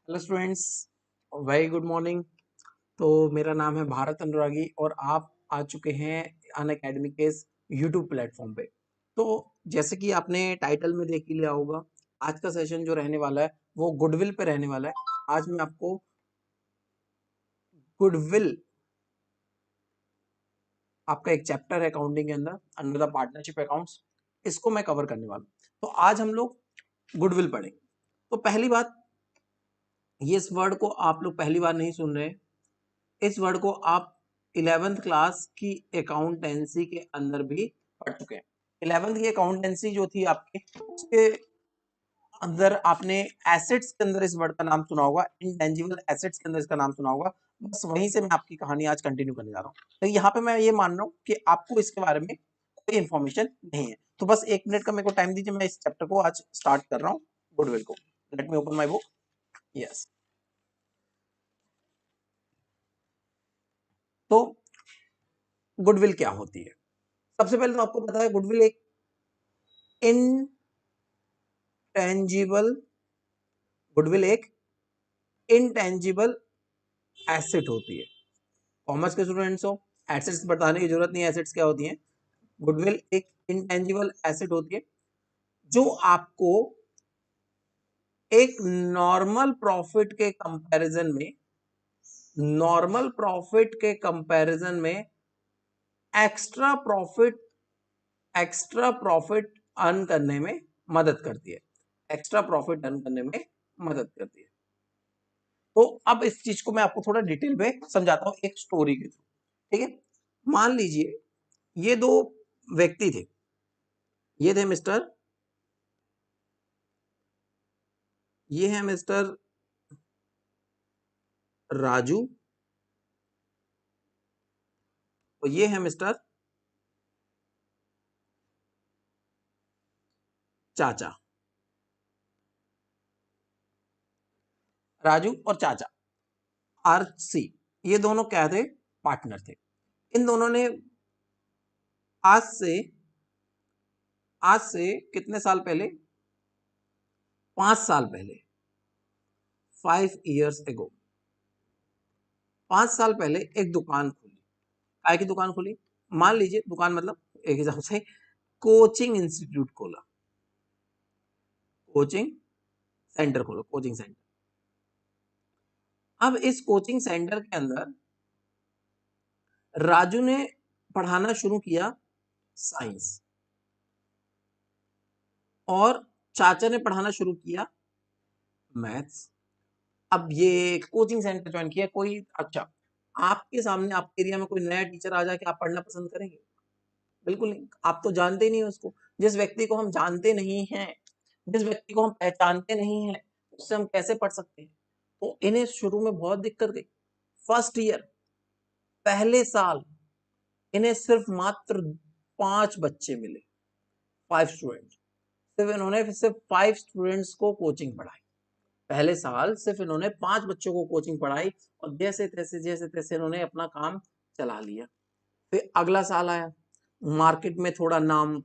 Hello students, very good morning. तो मेरा नाम है भारत अनुरागी और आप आ चुके हैं अनअकैडमी के इस यूट्यूब प्लेटफॉर्म पे। तो जैसे कि आपने टाइटल में देख ही लिया होगा, आज का सेशन जो रहने वाला है वो गुडविल पे रहने वाला है। आज मैं आपको गुडविल, आपका एक चैप्टर है अकाउंटिंग के अंदर अंडर द पार्टनरशिप अकाउंट्स, इसको मैं कवर करने वाला हूँ। तो आज हम लोग गुडविल पढ़ेंगे। तो पहली बात, ये इस वर्ड को आप लोग पहली बार नहीं सुन रहे। इस वर्ड को आप 11th क्लास की अकाउंटेंसी के अंदर भी पढ़ चुके हैं। 11th की अकाउंटेंसी जो थी आपके, उसके अंदर आपने एसेट्स के अंदर इस वर्ड का नाम सुना होगा, इंटेंजिबल एसेट्स के अंदर इसका नाम सुना होगा। बस वहीं से मैं आपकी कहानी आज कंटिन्यू करने जा रहा हूँ। तो यहाँ पे मैं ये मान रहा हूँ कि आपको इसके बारे में कोई इंफॉर्मेशन नहीं है। तो बस 1 मिनट का मेरे को टाइम दीजिए, मैं इस चैप्टर को आज स्टार्ट कर रहा हूँ, गुडविल को। Let me open my book. Yes. तो गुडविल क्या होती है? सबसे पहले तो आपको पता है गुडविल एक इनटेंजिबल, गुडविल एक इनटेंजिबल एसेट होती है। कॉमर्स के स्टूडेंट्स हो, एसेट्स बताने की जरूरत नहीं है, एसेट्स क्या होती हैं। गुडविल एक इनटेंजिबल एसेट होती है जो आपको एक नॉर्मल प्रॉफिट के कंपैरिजन में, नॉर्मल प्रॉफिट के कंपैरिजन में extra profit, extra profit earn करने में मदद करती है। एक्स्ट्रा प्रॉफिट अर्न करने में मदद करती है। तो अब इस चीज को मैं आपको थोड़ा डिटेल में समझाता हूँ एक स्टोरी के थ्रू। ठीक है, मान लीजिए ये दो व्यक्ति थे। ये थे मिस्टर, ये है मिस्टर राजू और ये है मिस्टर चाचा। राजू और चाचा, आरसी, ये दोनों क्या थे? पार्टनर थे। इन दोनों ने आज से, आज से कितने साल पहले? 5 साल पहले, 5 years ago, 5 साल पहले एक दुकान खोली। काय की दुकान खोली? मान लीजिए दुकान मतलब एक हिसाब से कोचिंग इंस्टीट्यूट खोला, कोचिंग सेंटर खोलो, कोचिंग सेंटर। अब इस कोचिंग सेंटर के अंदर राजू ने पढ़ाना शुरू किया साइंस और चाचा ने पढ़ाना शुरू किया मैथ्स। अब ये कोचिंग सेंटर ज्वाइन किया कोई, अच्छा, आपके सामने आपके एरिया में कोई नया टीचर आ जाए, कि आप पढ़ना पसंद करेंगे? बिल्कुल नहीं। आप तो जानते ही नहीं उसको। जिस व्यक्ति को हम जानते नहीं हैं, जिस व्यक्ति को हम पहचानते नहीं हैं, उससे हम कैसे पढ़ सकते हैं? तो इन्हें शुरू में बहुत दिक्कत गई। फर्स्ट ईयर, पहले साल, इन्हें सिर्फ मात्र 5 बच्चे मिले, 5 स्टूडेंट। सिर्फ इन्होंने सिर्फ 5 स्टूडेंट्स को कोचिंग पढ़ाई। पहले साल सिर्फ इन्होंने 5 बच्चों को कोचिंग पढ़ाई और जैसे तैसे इन्होंने अपना काम चला लिया। फिर अगला साल आया, मार्केट में थोड़ा नाम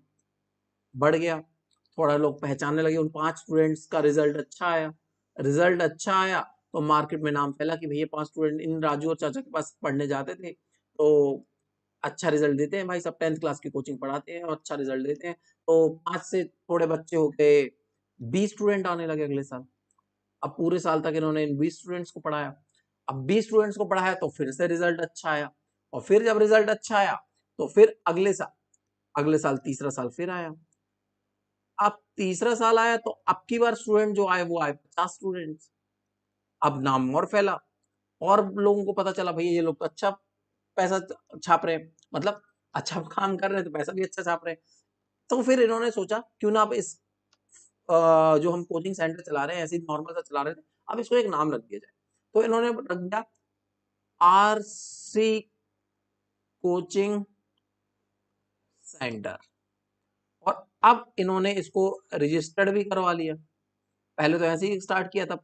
बढ़ गया, थोड़ा लोग पहचानने लगे, उन 5 स्टूडेंट्स का रिजल्ट अच्छा आया। रिजल्ट अच्छा आया तो मार्केट में नाम फैला कि भैया 5 स्टूडेंट इन राजू और चाचा के पास पढ़ने जाते थे, तो अच्छा रिजल्ट देते हैं भाई, सब 10th क्लास की कोचिंग पढ़ाते हैं और अच्छा रिजल्ट देते हैं। तो 5 से थोड़े बच्चे हो गए, 20 स्टूडेंट आने लगे अगले साल। अब पूरे साल तक इन्होंने इन 20 स्टूडेंट्स को पढ़ाया। अब 20 स्टूडेंट्स को पढ़ाया तो फिर से रिजल्ट अच्छा आया, और फिर जब रिजल्ट अच्छा आया तो फिर अगले साल तीसरा साल फिर आया। अब तीसरा साल आया तो अब की बार स्टूडेंट जो आए वो आए 50 स्टूडेंट्स। अब नाम और फैला और लोगों को पता चला भैया ये लोग तो अच्छा पैसा छाप रहे हैं, मतलब अच्छा काम कर रहे हैं तो पैसा भी अच्छा छाप रहे हैं। तो फिर इन्होंने सोचा क्यों ना अब इस जो हम कोचिंग सेंटर चला रहे हैं ऐसे नॉर्मल सा चला रहे थे, अब इसको एक नाम रख दिया जाए। तो इन्होंने रख दिया आरसी कोचिंग सेंटर। और अब इन्होंने इसको रजिस्टर्ड भी करवा लिया। पहले तो ऐसे ही स्टार्ट किया था,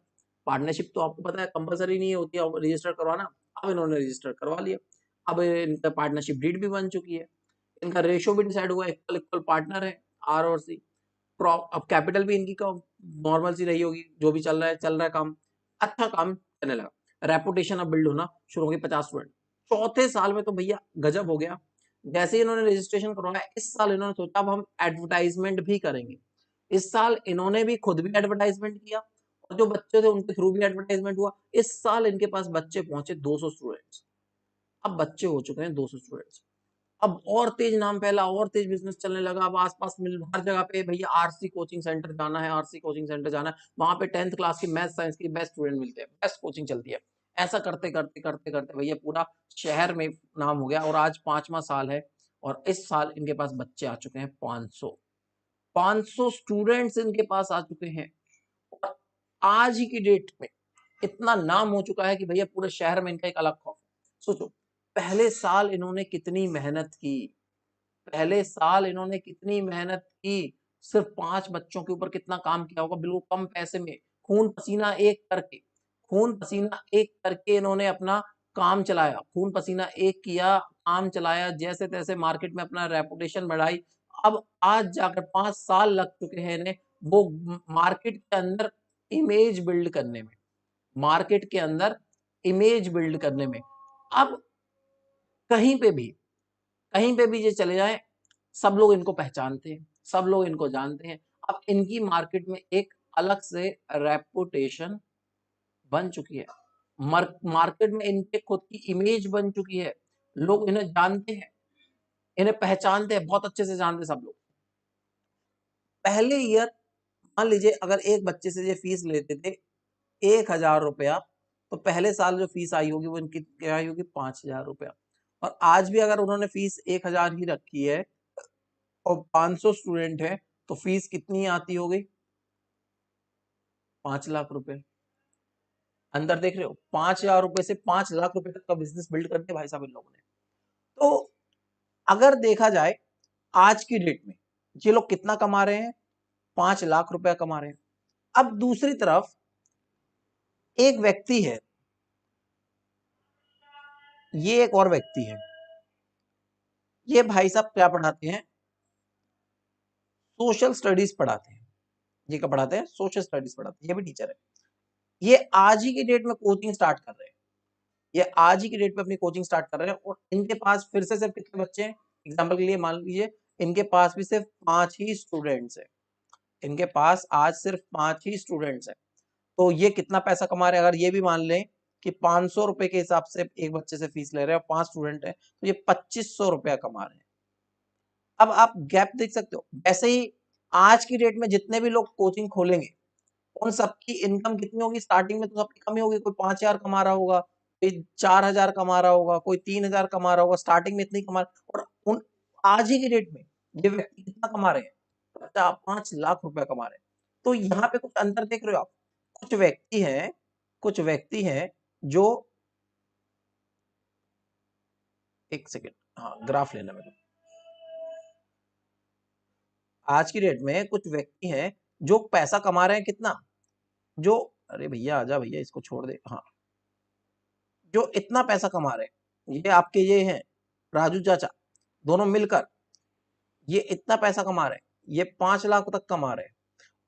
पार्टनरशिप तो आपको पता है कंपलसरी नहीं होती है रजिस्टर करवाना। अब इन्होंने रजिस्टर करवा लिया। अब इनका पार्टनरशिप डीड भी बन चुकी है, इनका रेशो भी डिसाइड हुआ, इक्वल इक्वल पार्टनर है आर और सी। अब कैपिटल भी इनकी नॉर्मल सी रही होगी, जो भी चल रहा है काम। अच्छा काम करने लगा, रेपुटेशन अब बिल्ड होना शुरू हो गई, 50 स्टूडेंट। चौथे साल में तो भैया गजब हो गया। जैसे ही इन्होंने रजिस्ट्रेशन करवाया, इस साल इन्होंने सोचा अब हम एडवर्टाइजमेंट भी करेंगे। इस साल इन्होंने भी खुद भी एडवर्टाइजमेंट किया और जो बच्चे थे उनके थ्रू भी एडवर्टाइजमेंट हुआ। इस साल इनके पास बच्चे पहुंचे 200 स्टूडेंट्स। अब बच्चे हो चुके हैं 200 स्टूडेंट्स। अब और तेज नाम फैला, और तेज बिजनेस चलने लगा। अब आसपास मिल हर जगह पे भैया आरसी कोचिंग सेंटर जाना है, आरसी कोचिंग सेंटर जाना है, वहां पे 10th क्लास की मैथ साइंस की बेस्ट स्टूडेंट मिलते हैं, बेस्ट कोचिंग चलती है। ऐसा करते करते करते करते भैया पूरा शहर में नाम हो गया और आज 5वां साल है और इस साल इनके पास बच्चे आ चुके हैं 500 स्टूडेंट्स इनके पास आ चुके हैं। और आज ही की डेट में इतना नाम हो चुका है कि भैया पूरे शहर में इनका एक अलग खौफ है। सोचो पहले साल इन्होंने कितनी मेहनत की, पहले साल इन्होंने कितनी मेहनत की, सिर्फ 5 बच्चों के ऊपर कितना काम किया होगा, बिल्कुल कम पैसे में, खून पसीना एक करके, खून पसीना एक करके इन्होंने अपना काम चलाया, खून पसीना एक किया, काम चलाया, जैसे तैसे मार्केट में अपना रेपुटेशन बढ़ाई। अब आज जाकर 5 साल लग चुके हैं इन्हें वो मार्केट के अंदर इमेज बिल्ड करने में, मार्केट के अंदर इमेज बिल्ड करने में। अब कहीं पे भी, कहीं पे भी ये चले जाएं, सब लोग इनको पहचानते हैं, सब लोग इनको जानते हैं। अब इनकी मार्केट में एक अलग से रेपुटेशन बन चुकी है, मार्केट में इनके खुद की इमेज बन चुकी है, लोग इन्हें जानते हैं, इन्हें पहचानते हैं, बहुत अच्छे से जानते हैं सब लोग। पहले ईयर मान लीजिए अगर एक बच्चे से ये फीस लेते थे 1000 रुपया, तो पहले साल जो फीस आई होगी वो इनकी क्या आई होगी, 5000 रुपया। और आज भी अगर उन्होंने फीस 1000 ही रखी है और 500 स्टूडेंट है तो फीस कितनी आती होगी, 5 लाख रुपए। अंदर देख रहे हो, 5000 रुपए से 5 लाख रुपए तक का बिजनेस बिल्ड कर दिया भाई साहब इन लोगों ने। तो अगर देखा जाए आज की डेट में ये लोग कितना कमा रहे हैं, 5 लाख रुपया कमा रहे हैं। अब दूसरी तरफ एक व्यक्ति है, ये एक और व्यक्ति है, ये भाई साहब क्या पढ़ाते हैं, सोशल स्टडीज पढ़ाते हैं। ये क्या पढ़ाते हैं, सोशल स्टडीज पढ़ाते हैं, ये भी टीचर है। ये आज ही की डेट में कोचिंग स्टार्ट कर रहे हैं, ये आज ही की डेट में अपनी कोचिंग स्टार्ट कर रहे हैं और इनके पास फिर से सिर्फ कितने बच्चे हैं, एग्जाम्पल के लिए मान लीजिए इनके पास भी सिर्फ 5 ही स्टूडेंट्स है, इनके पास आज सिर्फ 5 ही स्टूडेंट्स है। तो ये कितना पैसा कमा रहे हैं, अगर ये भी मान लें कि 500 रुपए के हिसाब से एक बच्चे से फीस ले रहे हैं और 5 स्टूडेंट है तो ये 2500 रुपया कमा रहे हैं। अब आप गैप देख सकते हो। ऐसे ही आज की डेट में जितने भी लोग कोचिंग खोलेंगे उन सबकी इनकम कितनी होगी, स्टार्टिंग में तो सबकी कमी होगी, कोई 5000 कमा रहा होगा, कोई 4000 कमा रहा होगा, कोई 3000 कमा रहा होगा, स्टार्टिंग में इतनी कमा और उन आज ही की डेट में ये व्यक्ति कितना कमा रहे हैं, 5 लाख रुपया कमा रहे हैं। तो यहाँ पे कुछ अंतर देख रहे हो आप, कुछ व्यक्ति हैं, कुछ व्यक्ति हैं जो, एक सेकेंड, हाँ ग्राफ लेना मेरे को। आज की डेट में कुछ व्यक्ति हैं जो पैसा कमा रहे हैं कितना, जो, अरे भैया आजा भैया इसको छोड़ दे, हाँ, जो इतना पैसा कमा रहे हैं, ये आपके ये हैं राजू चाचा, दोनों मिलकर ये इतना पैसा कमा रहे हैं, ये 5 लाख तक कमा रहे हैं।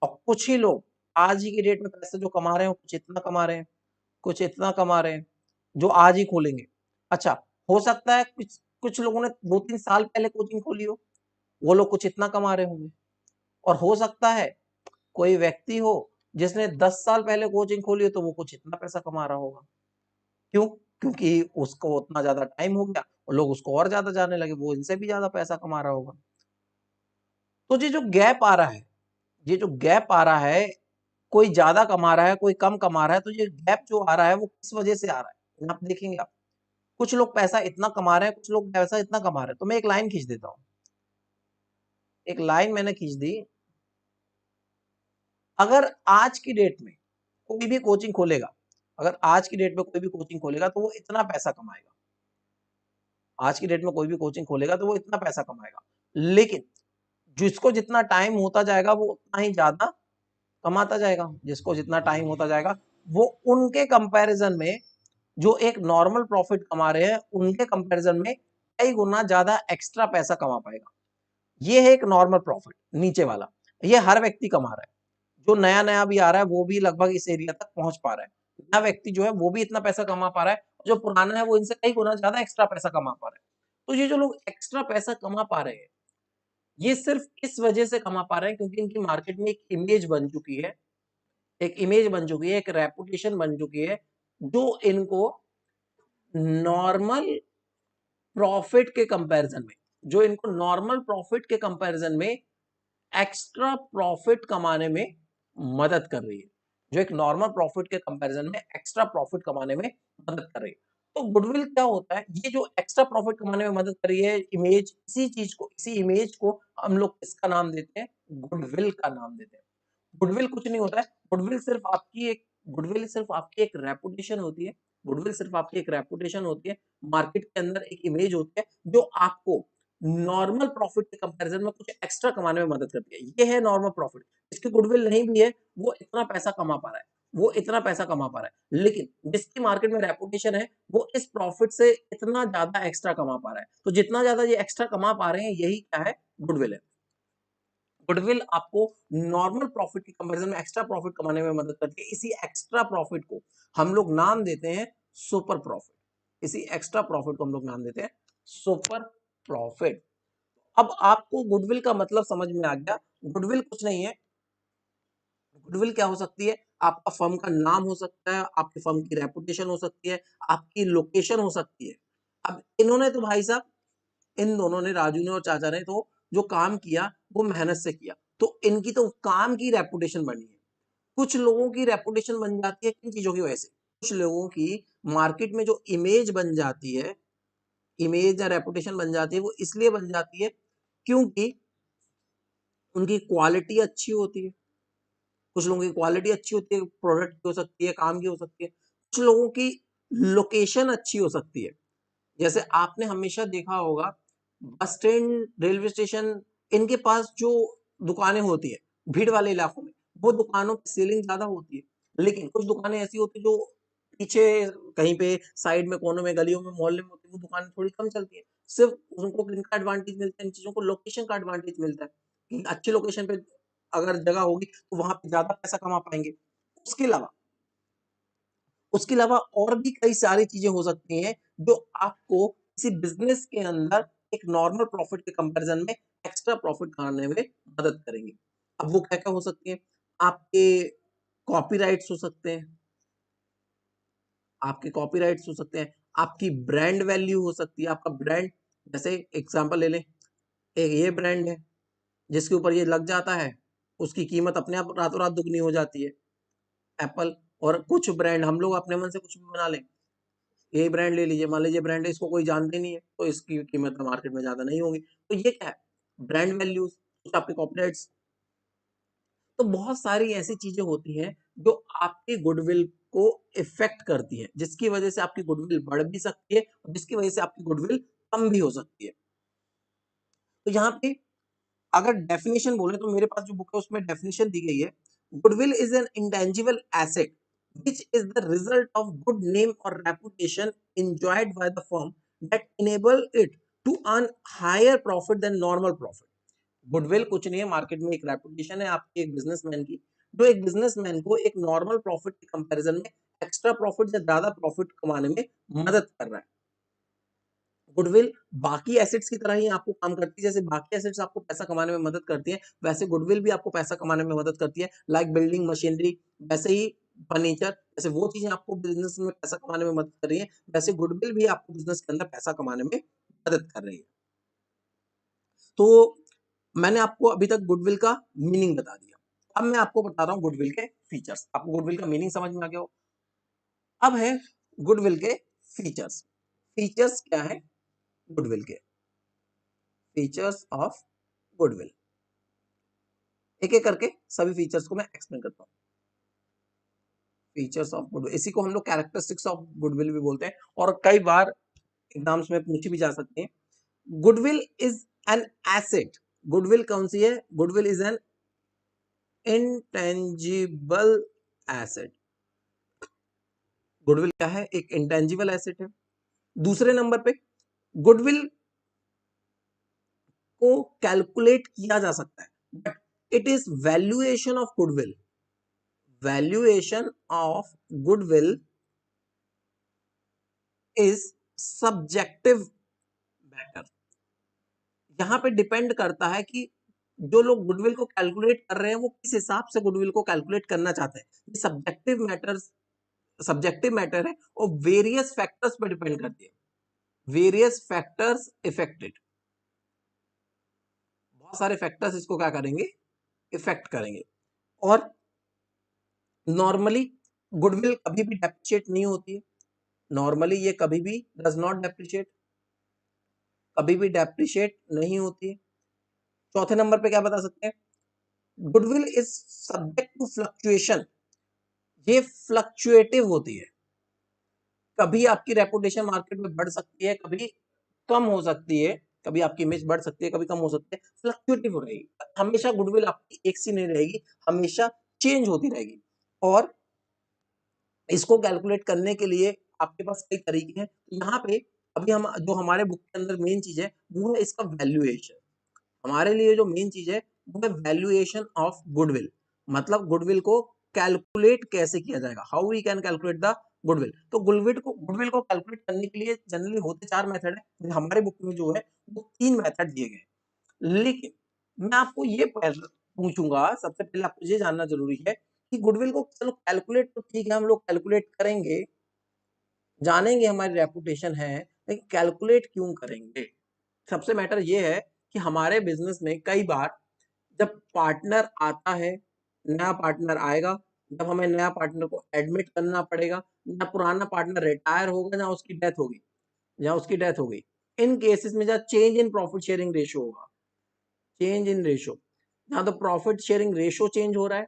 और कुछ ही लोग आज ही की डेट में पैसे जो कमा रहे हैं कुछ इतना कमा रहे हैं, कुछ इतना कमा रहे हैं, जो आज ही खोलेंगे। अच्छा, हो सकता है कुछ कुछ लोगों ने 2-3 साल पहले कोचिंग खोली हो, वो लोग कुछ इतना कमा रहे होंगे। और हो सकता है कोई व्यक्ति हो जिसने 10 साल पहले कोचिंग खोली हो तो वो कुछ इतना पैसा कमा रहा होगा। क्यों? क्योंकि उसको उतना ज्यादा टाइम हो गया और लोग उसको और ज्यादा जानने लगे, वो इनसे भी ज्यादा पैसा कमा रहा होगा। तो ये जो गैप आ रहा है, ये जो गैप आ रहा है, कोई ज्यादा कमा रहा है, कोई कम कमा रहा है, तो ये गैप जो आ रहा है वो किस वजह से आ रहा है, आप देखेंगे आप, कुछ लोग पैसा इतना कमा रहे हैं, कुछ लोग पैसा इतना कमा रहे हैं। तो मैं एक लाइन खींच देता हूँ, एक लाइन मैंने खींच दी। अगर आज की डेट में कोई भी कोचिंग खोलेगा, अगर आज की डेट में कोई भी कोचिंग खोलेगा तो वो इतना पैसा कमाएगा, आज की डेट में कोई भी कोचिंग खोलेगा तो वो इतना पैसा कमाएगा। लेकिन जिसको जितना टाइम होता जाएगा वो उतना ही ज्यादा कमाता जाएगा, जिसको जितना टाइम होता जाएगा वो उनके कंपैरिजन में, जो एक नॉर्मल प्रॉफिट कमा रहे हैं उनके कंपैरिजन में कई गुना ज्यादा एक्स्ट्रा पैसा कमा पाएगा। ये है एक नॉर्मल प्रॉफिट नीचे वाला, ये हर व्यक्ति कमा रहा है, जो नया नया भी आ रहा है वो भी लगभग इस एरिया तक पहुंच पा रहा है। नया व्यक्ति जो है वो भी इतना पैसा कमा पा रहा है, जो पुराना है वो इनसे कई गुना ज्यादा एक्स्ट्रा पैसा कमा पा रहा है। तो ये जो लोग एक्स्ट्रा पैसा कमा पा रहे हैं, ये सिर्फ इस वजह से कमा पा रहे हैं क्योंकि इनकी मार्केट में एक इमेज बन चुकी है, एक इमेज बन चुकी है, एक रेपुटेशन बन चुकी है, जो इनको नॉर्मल प्रॉफिट के कंपैरिजन में, जो इनको नॉर्मल प्रॉफिट के कंपैरिजन में एक्स्ट्रा प्रॉफिट कमाने में मदद कर रही है, जो एक नॉर्मल प्रॉफिट के कंपैरिजन में एक्स्ट्रा प्रॉफिट कमाने में मदद कर रही है। तो गुडविल क्या होता है, ये जो एक्स्ट्रा प्रॉफिट कमाने में मदद कर रही है इमेज, इसी चीज को, इसी इमेज को हम लोग किसका नाम देते हैं, गुडविल का नाम देते हैं। गुडविल कुछ नहीं होता है, गुडविल सिर्फ आपकी एक रेपुटेशन होती है, गुडविल सिर्फ आपकी एक रेपुटेशन होती है, मार्केट के अंदर एक इमेज होती है जो आपको नॉर्मल प्रॉफिट के कंपैरिजन में कुछ एक्स्ट्रा कमाने में मदद करती है। ये है नॉर्मल प्रॉफिट। जिसकी गुडविल नहीं भी है वो इतना पैसा कमा पा रहा है, वो इतना पैसा कमा पा रहा है, लेकिन जिसकी मार्केट में रेपुटेशन है वो इस प्रॉफिट से इतना ज्यादा एक्स्ट्रा कमा पा रहा है। तो जितना ज्यादा ये एक्स्ट्रा कमा पा रहे हैं यही क्या है, गुडविल है। गुडविल आपको नॉर्मल प्रॉफिट के कंपैरिजन में एक्स्ट्रा प्रॉफिट कमाने में मदद करती है। इसी एक्स्ट्रा प्रॉफिट को हम लोग नाम देते हैं सुपर प्रॉफिट। इसी एक्स्ट्रा प्रॉफिट को हम लोग नाम देते हैं सुपर प्रॉफिट। अब आपको गुडविल का मतलब समझ में आ गया। गुडविल कुछ नहीं है, गुडविल क्या हो सकती है, आपका फर्म का नाम हो सकता है, आपकी फर्म की रेपुटेशन हो सकती है, आपकी लोकेशन हो सकती है। अब इन्होंने तो भाई साहब, इन दोनों ने, राजू ने और चाचा ने, तो जो काम किया वो मेहनत से किया, तो इनकी तो काम की रेपुटेशन बनी है। कुछ लोगों की रेपुटेशन बन जाती है किन चीजों की वजह से, कुछ लोगों की मार्केट में जो इमेज बन जाती है, इमेज या रेपुटेशन बन जाती है, वो इसलिए बन जाती है क्योंकि उनकी क्वालिटी अच्छी होती है। कुछ लोगों की क्वालिटी अच्छी होती है, प्रोडक्ट की हो सकती है, काम की हो सकती है। कुछ लोगों की लोकेशन अच्छी हो सकती है। जैसे आपने हमेशा देखा होगा, बस स्टैंड, रेलवे स्टेशन, इनके पास जो दुकानें होती है भीड़ वाले इलाकों में, वो दुकानों की सेलिंग ज्यादा होती है। लेकिन कुछ दुकानें ऐसी होती है जो पीछे कहीं पे साइड में, कोनों में, गलियों में, मोहल्ले में होती है, वो दुकानें थोड़ी कम चलती है। सिर्फ उनको किनका एडवांटेज मिलता है, इन चीजों को लोकेशन का एडवांटेज मिलता है कि अच्छी लोकेशन पे अगर जगह होगी तो वहां पे ज्यादा पैसा कमा पाएंगे। उसके अलावा, उसके अलावा और भी कई सारी चीजें हो सकती हैं जो आपको किसी बिजनेस के अंदर एक नॉर्मल प्रॉफिट के कंपैरिजन में एक्स्ट्रा प्रॉफिट कमाने में मदद करेंगे। अब वो क्या क्या हो सकती है, आपके कॉपीराइट्स हो सकते हैं, आपके कॉपीराइट्स हो सकते हैं, आपकी ब्रांड वैल्यू हो सकती है, आपका ब्रांड, जैसे एग्जांपल ले लें, एक ये ब्रांड है जिसके ऊपर ये लग जाता है, उसकी कीमत अपने आप रातों रात दुगनी हो जाती है, एप्पल। और कुछ ब्रांड हम लोग अपने मन से कुछ भी बना लें, यही ब्रांड ले लीजिए, मान लीजिए ब्रांड है, इसको कोई जानते नहीं है, तो इसकी कीमत मार्केट में ज्यादा नहीं होगी। तो ये क्या है, ब्रांड वैल्यूज, कुछ आपके कॉपीराइट्स। तो बहुत सारी ऐसी चीजें होती हैं जो आपकी गुडविल को इफेक्ट करती है, जिसकी वजह से आपकी गुडविल बढ़ भी सकती है और जिसकी वजह से आपकी गुडविल कम भी हो सकती है। तो यहाँ पे अगर डेफिनेशन बोले तो मेरे पास जो बुक है उसमें डेफिनेशन दी गई है, goodwill is an intangible asset which is the result of good name or reputation enjoyed by the firm that enable it to earn higher profit than normal profit। Goodwill कुछ नहीं है, market में एक reputation है आपके एक businessman की, जो एक बिजनेसमैन को एक नॉर्मल प्रॉफिट के कंपैरिजन में एक्स्ट्रा प्रॉफिट या ज्यादा प्रॉफिट कमाने में मदद कर रहा है। गुडविल बाकी एसेट्स की तरह ही आपको काम करती है। जैसे बाकी एसेट्स आपको पैसा कमाने में मदद करती है, वैसे गुडविल भी आपको पैसा कमाने में मदद करती है। लाइक बिल्डिंग मशीनरी, वैसे ही फर्नीचर, जैसे वो चीजें आपको बिजनेस में पैसा कमाने में मदद कर रही है, वैसे गुडविल भी आपको बिजनेस के अंदर पैसा कमाने में मदद कर रही है। तो मैंने आपको अभी तक गुडविल का मीनिंग बता दिया। अब मैं आपको बता रहा हूँ गुडविल के फीचर्स। आपको गुडविल का मीनिंग समझ में आ गया हो। अब है गुडविल के फीचर्स। फीचर्स क्या है गुडविल के, फीचर्स ऑफ गुडविल, एक एक करके सभी फीचर्स को मैं एक्सप्लेन करता हूँ। फीचर्स ऑफ गुडविल, इसी को हम लोग कैरेक्टरिस्टिक्स ऑफ गुडविल भी बोलते हैं, और कई बार एग्जाम्स में पूछी भी जा सकती है। Goodwill is an asset. Goodwill कौन सी है, goodwill is an intangible asset. Goodwill क्या है, एक इंटेंजिबल एसेट है। दूसरे नंबर पे, गुडविल को कैलकुलेट किया जा सकता है, but it is valuation of goodwill. Valuation of goodwill is subjective matter. यहां पे डिपेंड करता है कि जो लोग गुडविल को कैलकुलेट कर रहे हैं वो किस हिसाब से गुडविल को कैलकुलेट करना चाहते हैं। ये सब्जेक्टिव मैटर है और वेरियस फैक्टर्स पर डिपेंड करती है। वेरियस फैक्टर्स इफेक्टेड, बहुत सारे फैक्टर्स इसको क्या करेंगे, इफेक्ट करेंगे। और नॉर्मली गुडविल कभी भी डेप्रिशिएट नहीं होती है। नॉर्मली ये कभी भी डज नॉट डेप्रिशिएट, कभी भी डेप्रिशिएट नहीं होती है। चौथे नंबर पे क्या बता सकते हैं, goodwill is subject to fluctuation. ये फ्लक्चुएटिव होती है। कभी आपकी रेपुटेशन मार्केट में बढ़ सकती है, कभी कम हो सकती है, कभी आपकी इमेज बढ़ सकती है, कभी कम हो सकती है, फ्लक्चुएटिव हो रहेगी। हमेशा गुडविल आपकी एक सी नहीं रहेगी, हमेशा चेंज होती रहेगी। और इसको कैलकुलेट करने के लिए आपके पास कई तरीके हैं। यहाँ पे अभी हम जो हमारे बुक के अंदर मेन चीज है वो है इसका वैल्यूएशन। हमारे लिए जो मेन चीज है वो है वैल्यूएशन ऑफ गुडविल। मतलब गुडविल को कैलकुलेट कैसे किया जाएगा, how we can calculate the goodwill. तो गुडविल को कैलकुलेट करने के लिए जनरली होते चार मेथड है। हमारे बुक में जो है वो तीन मेथड दिए गए। लेकिन मैं आपको ये पूछूंगा, सबसे पहले आपको ये जानना जरूरी है कि गुडविल को चलो कैलकुलेट तो ठीक है, हम लोग कैलकुलेट करेंगे, जानेंगे हमारी रेपुटेशन है, लेकिन कैलकुलेट क्यों करेंगे। सबसे मैटर ये है कि हमारे बिजनेस में कई बार जब पार्टनर आता है, नया पार्टनर आएगा, जब हमें नया पार्टनर को एडमिट करना पड़ेगा, या पुराना पार्टनर रिटायर होगा, या उसकी डेथ होगी, इन केसेस में जब change in profit sharing ratio होगा, चेंज इन रेशियो, जहां तो प्रॉफिट शेयरिंग रेशियो चेंज हो रहा है,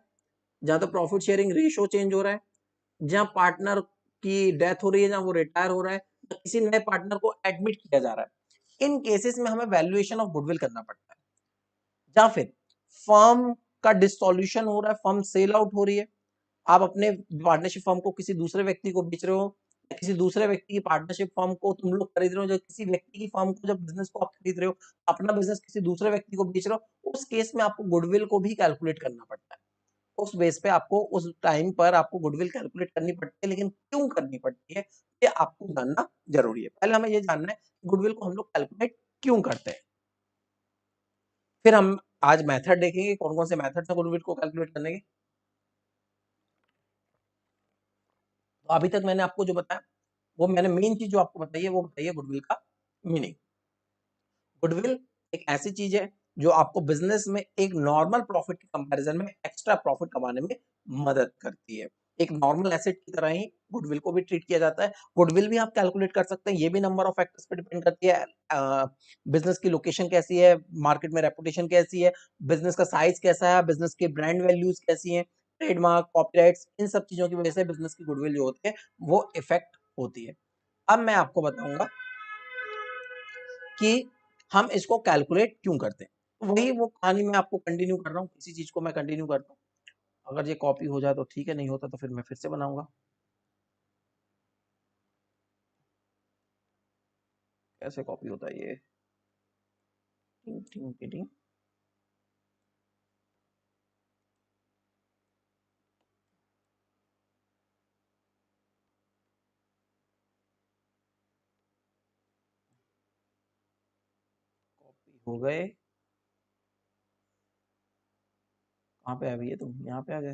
जहां तो प्रॉफिट शेयरिंग रेशियो चेंज हो रहा है, जहां पार्टनर की डेथ हो रही है, जहां वो रिटायर हो रहा है, या किसी नए पार्टनर को एडमिट किया जा रहा है, इन केसेस में हमें वैल्यूएशन ऑफ गुडविल करना पड़ता है। या फिर फर्म का डिसोल्यूशन हो रहा है, फर्म सेल आउट हो रही है, आप अपने पार्टनरशिप फर्म को किसी दूसरे व्यक्ति को बेच रहे हो, किसी दूसरे व्यक्ति की पार्टनरशिप फर्म को तुम लोग खरीद रहे हो, जब किसी व्यक्ति की फर्म को, जब बिजनेस को आप खरीद रहे हो, अपना बिजनेस किसी दूसरे व्यक्ति को बेच रहे हो, उस केस में आपको गुडविल को भी कैलकुलेट करना पड़ता है। उस बेस पे आपको उस टाइम पर आपको गुडविल कैलकुलेट करनी पड़ती है। लेकिन क्यों करनी पड़ती है ये आपको जानना जरूरी है। पहले हमें ये जानना है कि गुडविल को हम लोग कैलकुलेट क्यों करते हैं, फिर हम आज मेथड देखेंगे कौन कौन से मेथड है गुडविल को कैलकुलेट करने के। तो अभी तक मैंने आपको जो बताया वो मैंने मेन चीज जो आपको बताई है वो बताइए गुडविल का मीनिंग। गुडविल एक ऐसी चीज है जो आपको बिजनेस में एक नॉर्मल प्रॉफिट के कंपैरिजन में एक्स्ट्रा प्रॉफिट कमाने में मदद करती है। एक नॉर्मल एसेट की तरह ही गुडविल को भी ट्रीट किया जाता है। गुडविल भी आप कैलकुलेट कर सकते हैं, ये भी नंबर ऑफ फैक्टर्स पे डिपेंड करती है। बिजनेस की लोकेशन कैसी है, मार्केट में रेपुटेशन कैसी है, बिजनेस का साइज कैसा है, बिजनेस की ब्रांड वैल्यूज कैसी है, ट्रेडमार्क, कॉपीराइट्स, इन सब चीजों की वजह से बिजनेस की गुडविल जो होती है वो इफेक्ट होती है। अब मैं आपको बताऊंगा कि हम इसको कैलकुलेट क्यों करते हैं। वही वो कहानी मैं आपको कंटिन्यू कर रहा हूँ, किसी चीज को मैं कंटिन्यू करता हूँ। अगर ये कॉपी हो जाए तो ठीक है, नहीं होता तो फिर मैं फिर से बनाऊंगा। कैसे कॉपी होता है ये, टिंग टिंग टिंग टिंग। कॉपी हो गए, कहाँ पे आ गई है तुम, यहाँ पे आ गए,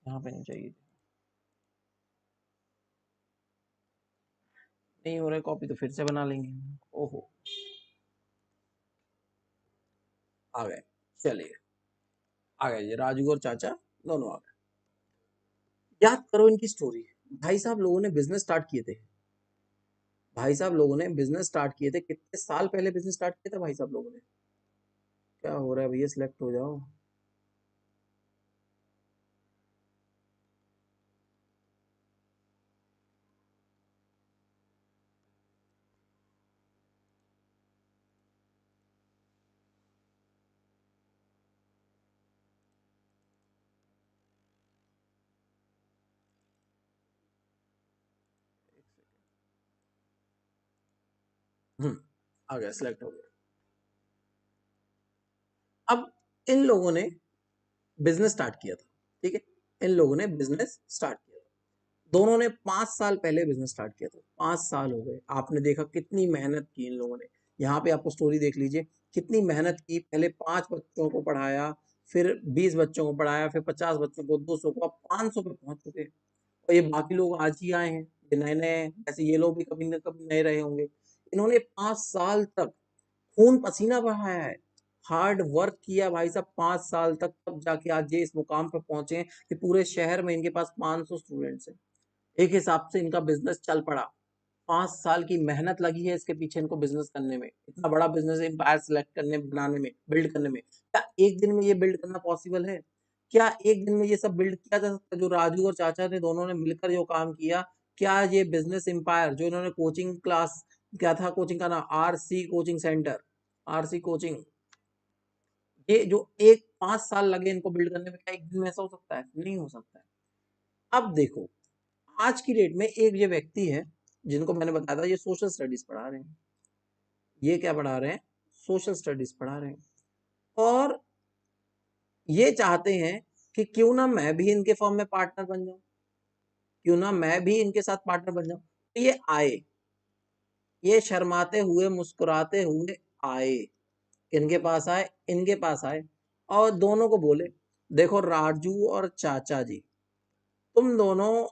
यहाँ पे नहीं चाहिए, नहीं हो रहा है कॉपी तो फिर से बना लेंगे। ओहो, आ गए, चलिए आ गए, ये राजू और चाचा दोनों आ गए। याद करो इनकी स्टोरी। भाई साहब लोगों ने बिजनेस स्टार्ट किए थे, भाई साहब लोगों ने बिजनेस स्टार्ट किए थे, कितने साल पहले बिजनेस स्टार्ट किया था भाई साहब लोगों ने। क्या हो रहा है भैया, सिलेक्ट हो जाओ। आ गया, सिलेक्ट हो गया। अब इन लोगों ने बिजनेस स्टार्ट किया था, ठीक है, इन लोगों ने बिजनेस स्टार्ट किया। दोनों ने 5 साल पहले बिजनेस स्टार्ट किया था। 5 साल हो गए, आपने देखा कितनी मेहनत की इन लोगों ने। यहाँ पे आपको स्टोरी देख लीजिए, कितनी मेहनत की। पहले 5 बच्चों को पढ़ाया, फिर 20 बच्चों को पढ़ाया, फिर 50 बच्चों को, 200 को, अब 500 पे पहुंच चुके। और ये बाकी लोग आज ही आए हैं, ये नए नए, ऐसे ये लोग भी कभी न कभी नए रहे होंगे। इन्होंने 5 साल तक खून पसीना बहाया है, हार्ड वर्क किया भाई साहब 5 साल तक, तब जाके आज ये इस मुकाम पे पहुंचे हैं कि पूरे शहर में इनके पास 500 स्टूडेंट्स हैं। एक हिसाब से इनका बिजनेस चल पड़ा। 5 साल की मेहनत लगी है इसके पीछे इनको बिजनेस करने में, इतना बड़ा बिजनेस एम्पायर सेलेक्ट करने, बनाने में, बिल्ड करने में। क्या एक दिन में ये बिल्ड करना पॉसिबल है? क्या एक दिन में ये सब बिल्ड किया जा सकता है? जो राजू और चाचा ने दोनों ने मिलकर जो काम किया, क्या ये बिजनेस एम्पायर जो इन्होंने कोचिंग क्लास, क्या था कोचिंग का नाम, RC coaching centre, RC coaching, ये जो एक 5 साल लगे इनको बिल्ड करने में, क्या एक दिन में ऐसा हो सकता है? नहीं हो सकता है। अब देखो, आज की डेट में एक ये व्यक्ति है जिनको मैंने बताया था, ये सोशल स्टडीज पढ़ा रहे हैं। ये क्या पढ़ा रहे हैं? सोशल स्टडीज पढ़ा रहे हैं। और ये चाहते हैं कि क्यों ना मैं भी इनके फर्म में पार्टनर बन जाऊं, क्यों ना मैं भी इनके साथ पार्टनर बन जाऊं। तो ये आए, ये शर्माते हुए मुस्कुराते हुए आए, इनके पास आए, इनके पास आए, और दोनों को बोले, देखो राजू और चाचा जी, तुम दोनों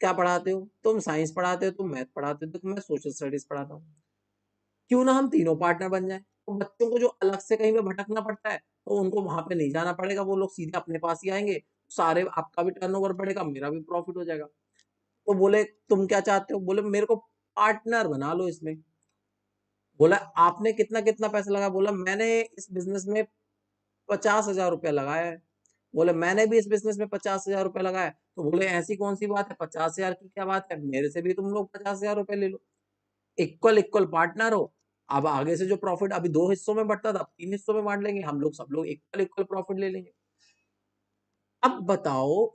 क्या पढ़ाते हो? तुम साइंस पढ़ाते हो, तुम मैथ पढ़ाते हो, तो मैं सोशल स्टडीज पढ़ाता हूँ। क्यों ना हम तीनों पार्टनर बन जाएं। तो बच्चों को जो अलग से कहीं पे भटकना पड़ता है, तो उनको वहां पे नहीं जाना पड़ेगा, वो लोग सीधे अपने पास ही आएंगे। सारे, आपका भी टर्नओवर बढ़ेगा, मेरा भी प्रॉफिट हो जाएगा। तो बोले तुम क्या चाहते हो? बोले मेरे को पार्टनर बना लो इसमें। बोला आपने कितना कितना पैसा लगा? बोला मैंने इस बिजनेस में 50,000 रुपया लगाया है। बोले मैंने भी इस बिजनेस में 50,000 रुपया लगाया है। तो बोले ऐसी कौन सी बात है, 50,000 की क्या बात है, मेरे से भी तुम लोग 50,000 रुपये ले लो, इक्वल इक्वल पार्टनर हो। अब आगे से जो प्रॉफिट अभी 2 हिस्सों में बढ़ता था, अब 3 हिस्सों में बांट लेंगे हम लोग, सब लोग इक्वल इक्वल प्रॉफिट ले लेंगे। अब बताओ,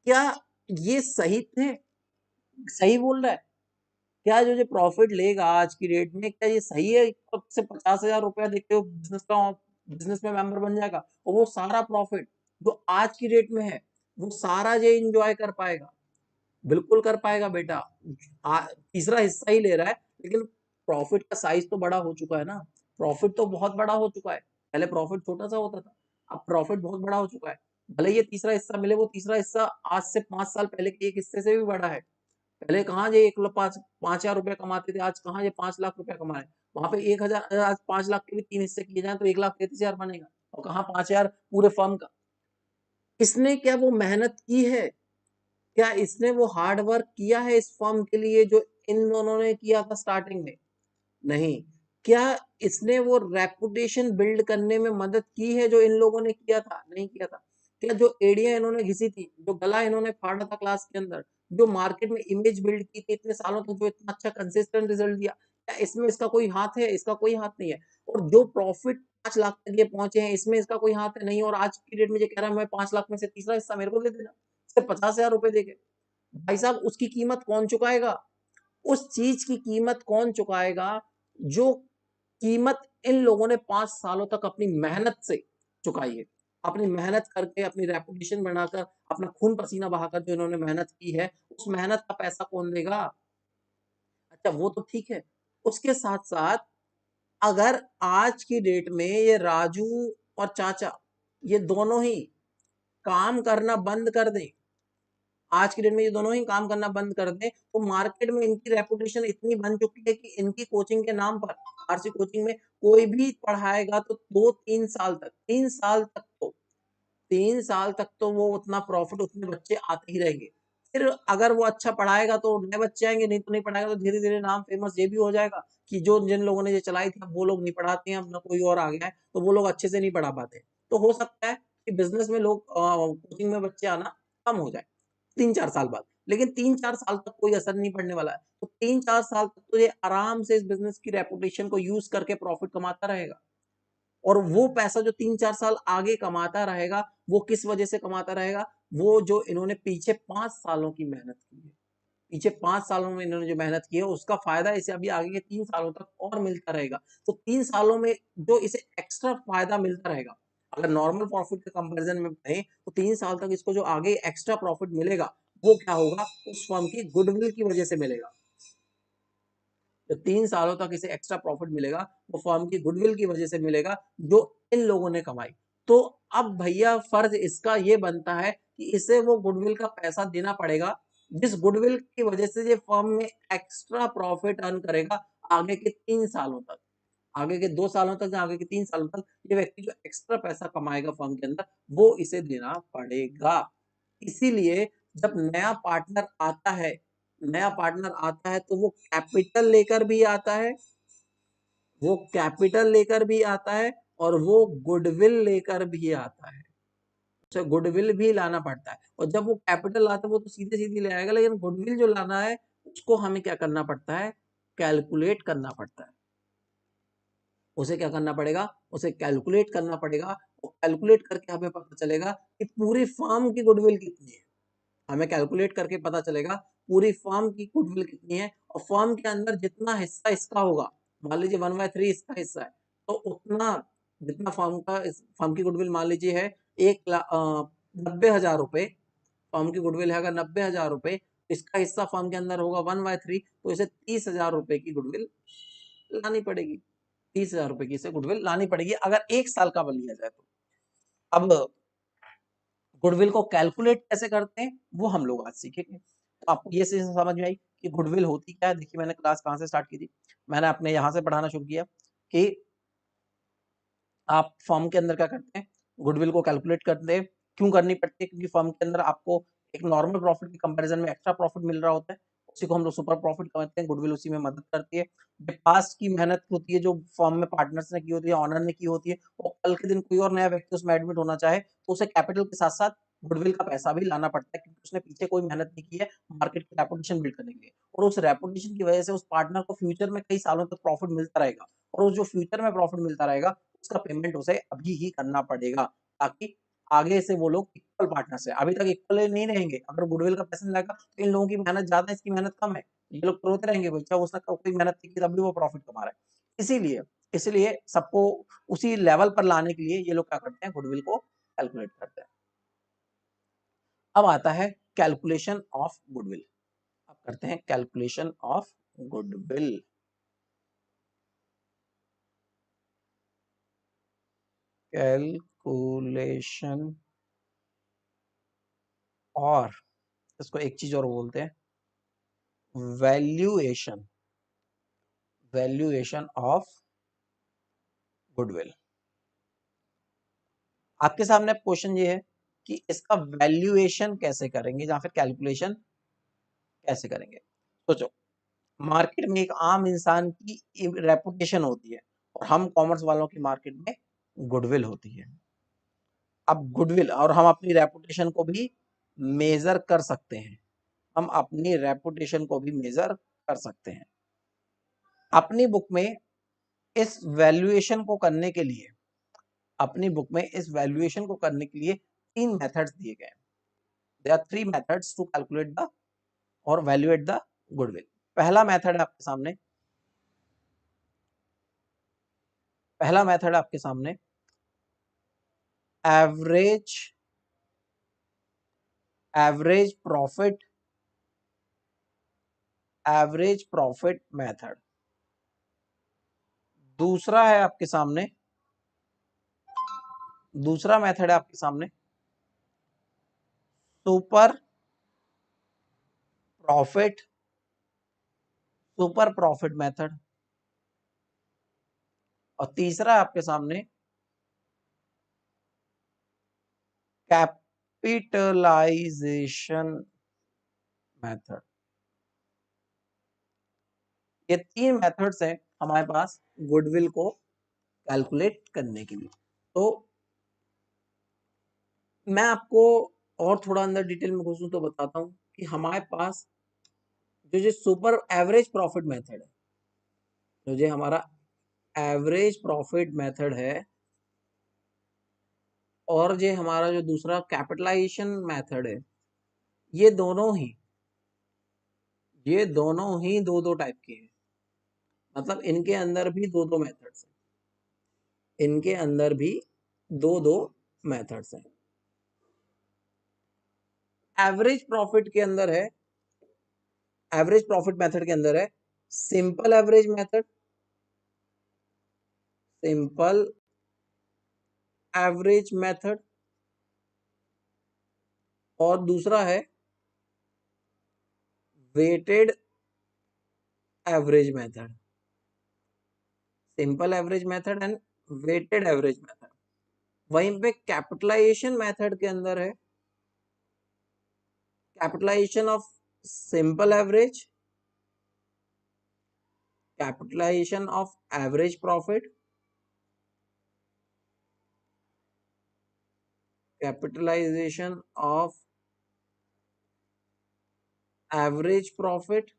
क्या ये सही थे? सही बोल रहा है? क्या जो जो प्रॉफिट लेगा आज की डेट में, क्या ये सही है कब से 50,000 रुपया देके वो बिजनेस में मेंबर बन जाएगा, और वो सारा प्रॉफिट जो आज की डेट में है, वो सारा ये इंजॉय कर पाएगा? बिल्कुल कर पाएगा बेटा। तीसरा हिस्सा ही ले रहा है, लेकिन प्रॉफिट का साइज तो बड़ा हो चुका है ना। प्रॉफिट तो बहुत बड़ा हो चुका है, पहले प्रॉफिट छोटा सा होता था, अब प्रॉफिट बहुत बड़ा हो चुका है। भले ये तीसरा हिस्सा मिले, वो तीसरा हिस्सा आज से 5 साल पहले के एक हिस्से से भी बड़ा है। पहले कहाँ ये 1 5 हजार रुपया कमाते थे, आज कहाँ ये 5 लाख रुपया कमा रहे हैं। वहां पे 1,000, आज 5 लाख के भी 3 हिस्से किए जाए तो 1,33,000 बनेगा, और कहाँ 5,000 पूरे फर्म का। इसने क्या वो मेहनत की है? क्या इसने वो हार्ड वर्क किया है इस फर्म के लिए जो इन दोनों ने किया था स्टार्टिंग में? नहीं। क्या इसने वो रेपुटेशन बिल्ड करने में मदद की है जो इन लोगों ने किया था? नहीं किया था। क्या जो एड़ियां इन्होंने घिसी थी, जो गला इन्होंने फाड़ा था क्लास के अंदर, जो मार्केट में इमेज बिल्ड की थी इतने सालों तक, जो इतना अच्छा कंसिस्टेंट रिजल्ट दिया, क्या इसमें इसका कोई हाथ है? इसका कोई हाथ नहीं है। और जो प्रॉफिट 5 लाख तक ये पहुंचे हैं, इसमें इसका कोई हाथ है नहीं। और आज की डेट में ये कह रहा है मैं 5 लाख में से तीसरा हिस्सा मेरे को दे देना, सिर्फ 50,000 रुपए देके। भाई साहब, उसकी कीमत कौन चुकाएगा? उस चीज की कीमत कौन चुकाएगा जो कीमत इन लोगों ने 5 सालों तक अपनी मेहनत से चुकाई है? अपनी मेहनत करके, अपनी रेपुटेशन बनाकर, अपना खून पसीना बहाकर जो इन्होंने मेहनत की है, उस मेहनत का पैसा कौन देगा? अच्छा वो तो ठीक है, उसके साथ साथ अगर आज की डेट में ये राजू और चाचा, ये दोनों ही काम करना बंद कर दें, आज की डेट में ये दोनों ही काम करना बंद कर दें, तो मार्केट में इनकी रेपुटेशन इतनी बन चुकी है कि इनकी कोचिंग के नाम पर, आरसी कोचिंग में कोई भी पढ़ाएगा तो 2-3 साल तक, 3 साल तक तो वो उतना प्रॉफिट, उतने बच्चे आते ही रहेंगे। फिर अगर वो अच्छा पढ़ाएगा तो नए बच्चे आएंगे, नहीं तो नहीं पढ़ाएगा तो धीरे धीरे नाम फेमस ये भी हो जाएगा कि जो जिन लोगों ने ये चलाई थी, अब वो लोग नहीं पढ़ाते हैं, अब ना कोई और आ गया है, तो वो लोग अच्छे से नहीं पढ़ा पाते। तो हो सकता है कि बिजनेस में लोग, कोचिंग में बच्चे आना कम हो जाए 3-4 साल बाद, लेकिन 3-4 साल तक कोई असर नहीं पड़ने वाला है। तो 3-4 साल तक तो ये आराम से इस बिजनेस की रेपुटेशन को यूज करके प्रॉफिट कमाता रहेगा। और वो पैसा जो 3-4 साल आगे कमाता रहेगा, वो किस वजह से कमाता रहेगा? वो जो इन्होंने पीछे 5 सालों की मेहनत की है, पीछे 5 सालों में इन्होंने जो मेहनत की है, उसका फायदा इसे अभी आगे के 3 सालों तक और मिलता रहेगा। तो 3 सालों में जो इसे एक्स्ट्रा फायदा मिलता रहेगा, अगर नॉर्मल प्रॉफिट के कंपैरिजन में कहें तो 3 साल तक इसको जो आगे एक्स्ट्रा प्रॉफिट मिलेगा वो क्या होगा, उस फर्म की गुडविल की वजह से मिलेगा। जो 3 सालों तक इसे एक्स्ट्रा प्रॉफिट मिलेगा वो फर्म की गुडविल की वजह से मिलेगा जो इन लोगों ने कमाई। तो अब भैया फर्ज इसका ये बनता है कि इसे वो गुडविल का पैसा देना पड़ेगा जिस गुडविल की वजह से ये फर्म में एक्स्ट्रा प्रॉफिट अर्न करेगा आगे के 3 सालों तक। आगे के 2 सालों तक या आगे के 3 सालों तक ये व्यक्ति जो एक्स्ट्रा पैसा कमाएगा फर्म के अंदर वो इसे देना पड़ेगा। इसीलिए जब नया पार्टनर आता है तो वो कैपिटल लेकर भी आता है, वो कैपिटल लेकर भी आता है और वो गुडविल लेकर भी आता है। अच्छा, गुडविल भी लाना पड़ता है और जब वो कैपिटल लाता है वो तो सीधे सीधे ले आएगा, लेकिन गुडविल जो लाना है उसको हमें क्या करना पड़ता है, कैलकुलेट करना पड़ता है। उसे क्या करना पड़ेगा, उसे कैलकुलेट करना पड़ेगा और कैलकुलेट करके हमें पता चलेगा कि पूरी फर्म की गुडविल कितनी है। हमें कैलकुलेट करके पता चलेगा पूरी फर्म की गुडविल कितनी है और फर्म के अंदर जितना हिस्सा इसका होगा, मान लीजिए 1/3 इसका हिस्सा है तो उतना जितना फर्म की गुडविल मान लीजिए है 90,000 रुपए, फर्म की गुडविल है अगर 90,000 रुपए, इसका हिस्सा फर्म के अंदर होगा 1/3 तो इसे 30,000 रुपए की गुडविल लानी पड़ेगी। 30,000 रुपए की इसे गुडविल लानी पड़ेगी अगर 1 साल का लिया जाए तो। अब गुडविल को कैलकुलेट कैसे करते हैं वो हम लोग आज सीखेंगे। तो आपको ये चीज समझ में आई कि गुडविल होती क्या है। देखिए मैंने क्लास कहाँ से स्टार्ट की थी, मैंने अपने यहाँ से पढ़ाना शुरू किया कि आप फर्म के अंदर क्या करते हैं, गुडविल को कैलकुलेट करते हैं। क्यों करनी पड़ती है, क्योंकि फर्म के अंदर आपको एक नॉर्मल प्रॉफिट के कंपैरिजन में एक्स्ट्रा प्रॉफिट मिल रहा होता है, उसी को हम लोग सुपर प्रॉफिट कहते हैं। गुडविल उसी में मदद करती है। जो पास्ट की मेहनत होती है जो फर्म में पार्टनर्स ने की होती है, ऑनर ने की होती है, वो कल के दिन कोई और नया व्यक्ति उसमें एडमिट होना चाहे तो उसे कैपिटल के साथ साथ गुडविल का पैसा भी लाना पड़ता है, क्योंकि उसने पीछे कोई मेहनत नहीं की है मार्केट की रेपुटेशन बिल्ड करने के लिए। और उस रेपुटेशन की वजह से उस पार्टनर को फ्यूचर में कई सालों तक प्रॉफिट मिलता रहेगा और उस जो फ्यूचर में प्रॉफिट मिलता रहेगा उसका पेमेंट उसे अभी ही करना पड़ेगा, ताकि आगे से वो लोग इक्वल पार्टनर्स है। अभी तक इक्वल नहीं रहेंगे, अगर गुडविल का पैसा मिलेगा तो इन लोगों की मेहनत ज्यादा है, इसकी मेहनत कम है, ये लोग तो रोते रहेंगे भाई चाहे उसने कोई मेहनत नहीं की तभी वो प्रॉफिट कमा रहा है। इसीलिए इसलिए सबको उसी लेवल पर लाने के लिए ये लोग क्या करते हैं, गुडविल को कैलकुलेट करते हैं। अब आता है कैलकुलेशन ऑफ गुडविल। अब करते हैं कैलकुलेशन ऑफ गुडविल। कैलकुलेशन और इसको एक चीज और बोलते हैं, वैल्यूएशन, वैल्यूएशन ऑफ गुडविल। आपके सामने क्वेश्चन ये है कि इसका वैल्यूएशन कैसे करेंगे या फिर कैलकुलेशन कैसे करेंगे। सोचो, मार्केट में एक आम इंसान की रेपुटेशन होती है और हम कॉमर्स वालों की मार्केट में गुडविल होती है। अब गुडविल और हम अपनी रेपुटेशन को भी मेजर कर सकते हैं, हम अपनी रेपुटेशन को भी मेजर कर सकते हैं। अपनी बुक में इस वैल्यूएशन को करने के लिए, अपनी बुक में इस वैल्यूएशन को करने के लिए 3 मेथड्स दिए गए हैं। There are 3 methods to calculate the और वैल्यूएट द गुडविल। पहला मेथड है आपके सामने, पहला मेथड आपके सामने average, average profit, average profit method. दूसरा है आपके सामने, दूसरा मेथड है आपके सामने super profit, super profit method. और तीसरा है आपके सामने कैपिटलाइजेशन मेथड। ये 3 मेथड्स हैं हमारे पास गुडविल को कैलकुलेट करने के लिए। तो मैं आपको और थोड़ा अंदर डिटेल में घुसूं तो बताता हूं कि हमारे पास जो सुपर एवरेज प्रॉफिट मेथड है, जो हमारा एवरेज प्रॉफिट मेथड है और जो हमारा जो दूसरा कैपिटलाइजेशन मेथड है, ये दोनों ही दो दो टाइप के हैं। मतलब इनके अंदर भी दो दो मेथड्स हैं, इनके अंदर भी दो मेथड्स हैं। एवरेज प्रॉफिट के अंदर है, एवरेज प्रॉफिट मेथड के अंदर है simple average method, simple average method, और दूसरा है weighted average method, simple average method and weighted average method. वहीं पे कैपिटलाइजेशन मेथड के अंदर है capitalisation of simple average, capitalisation of average profit, capitalisation of average profit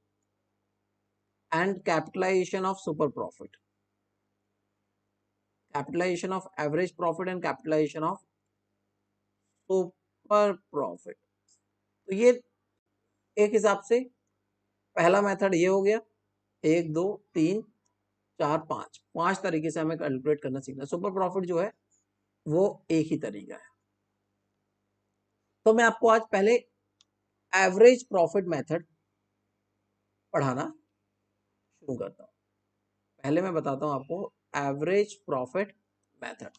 and capitalisation of super profit, capitalisation of average profit and capitalisation of super profit. तो ये एक हिसाब से पहला मेथड ये हो गया, 1 2 3 4 5, 5 तरीके से हमें कैलकुलेट करना सीखना। सुपर प्रॉफिट जो है वो एक ही तरीका है। तो मैं आपको आज पहले एवरेज प्रॉफिट मेथड पढ़ाना शुरू करता हूं। पहले मैं बताता हूं आपको एवरेज प्रॉफिट मेथड।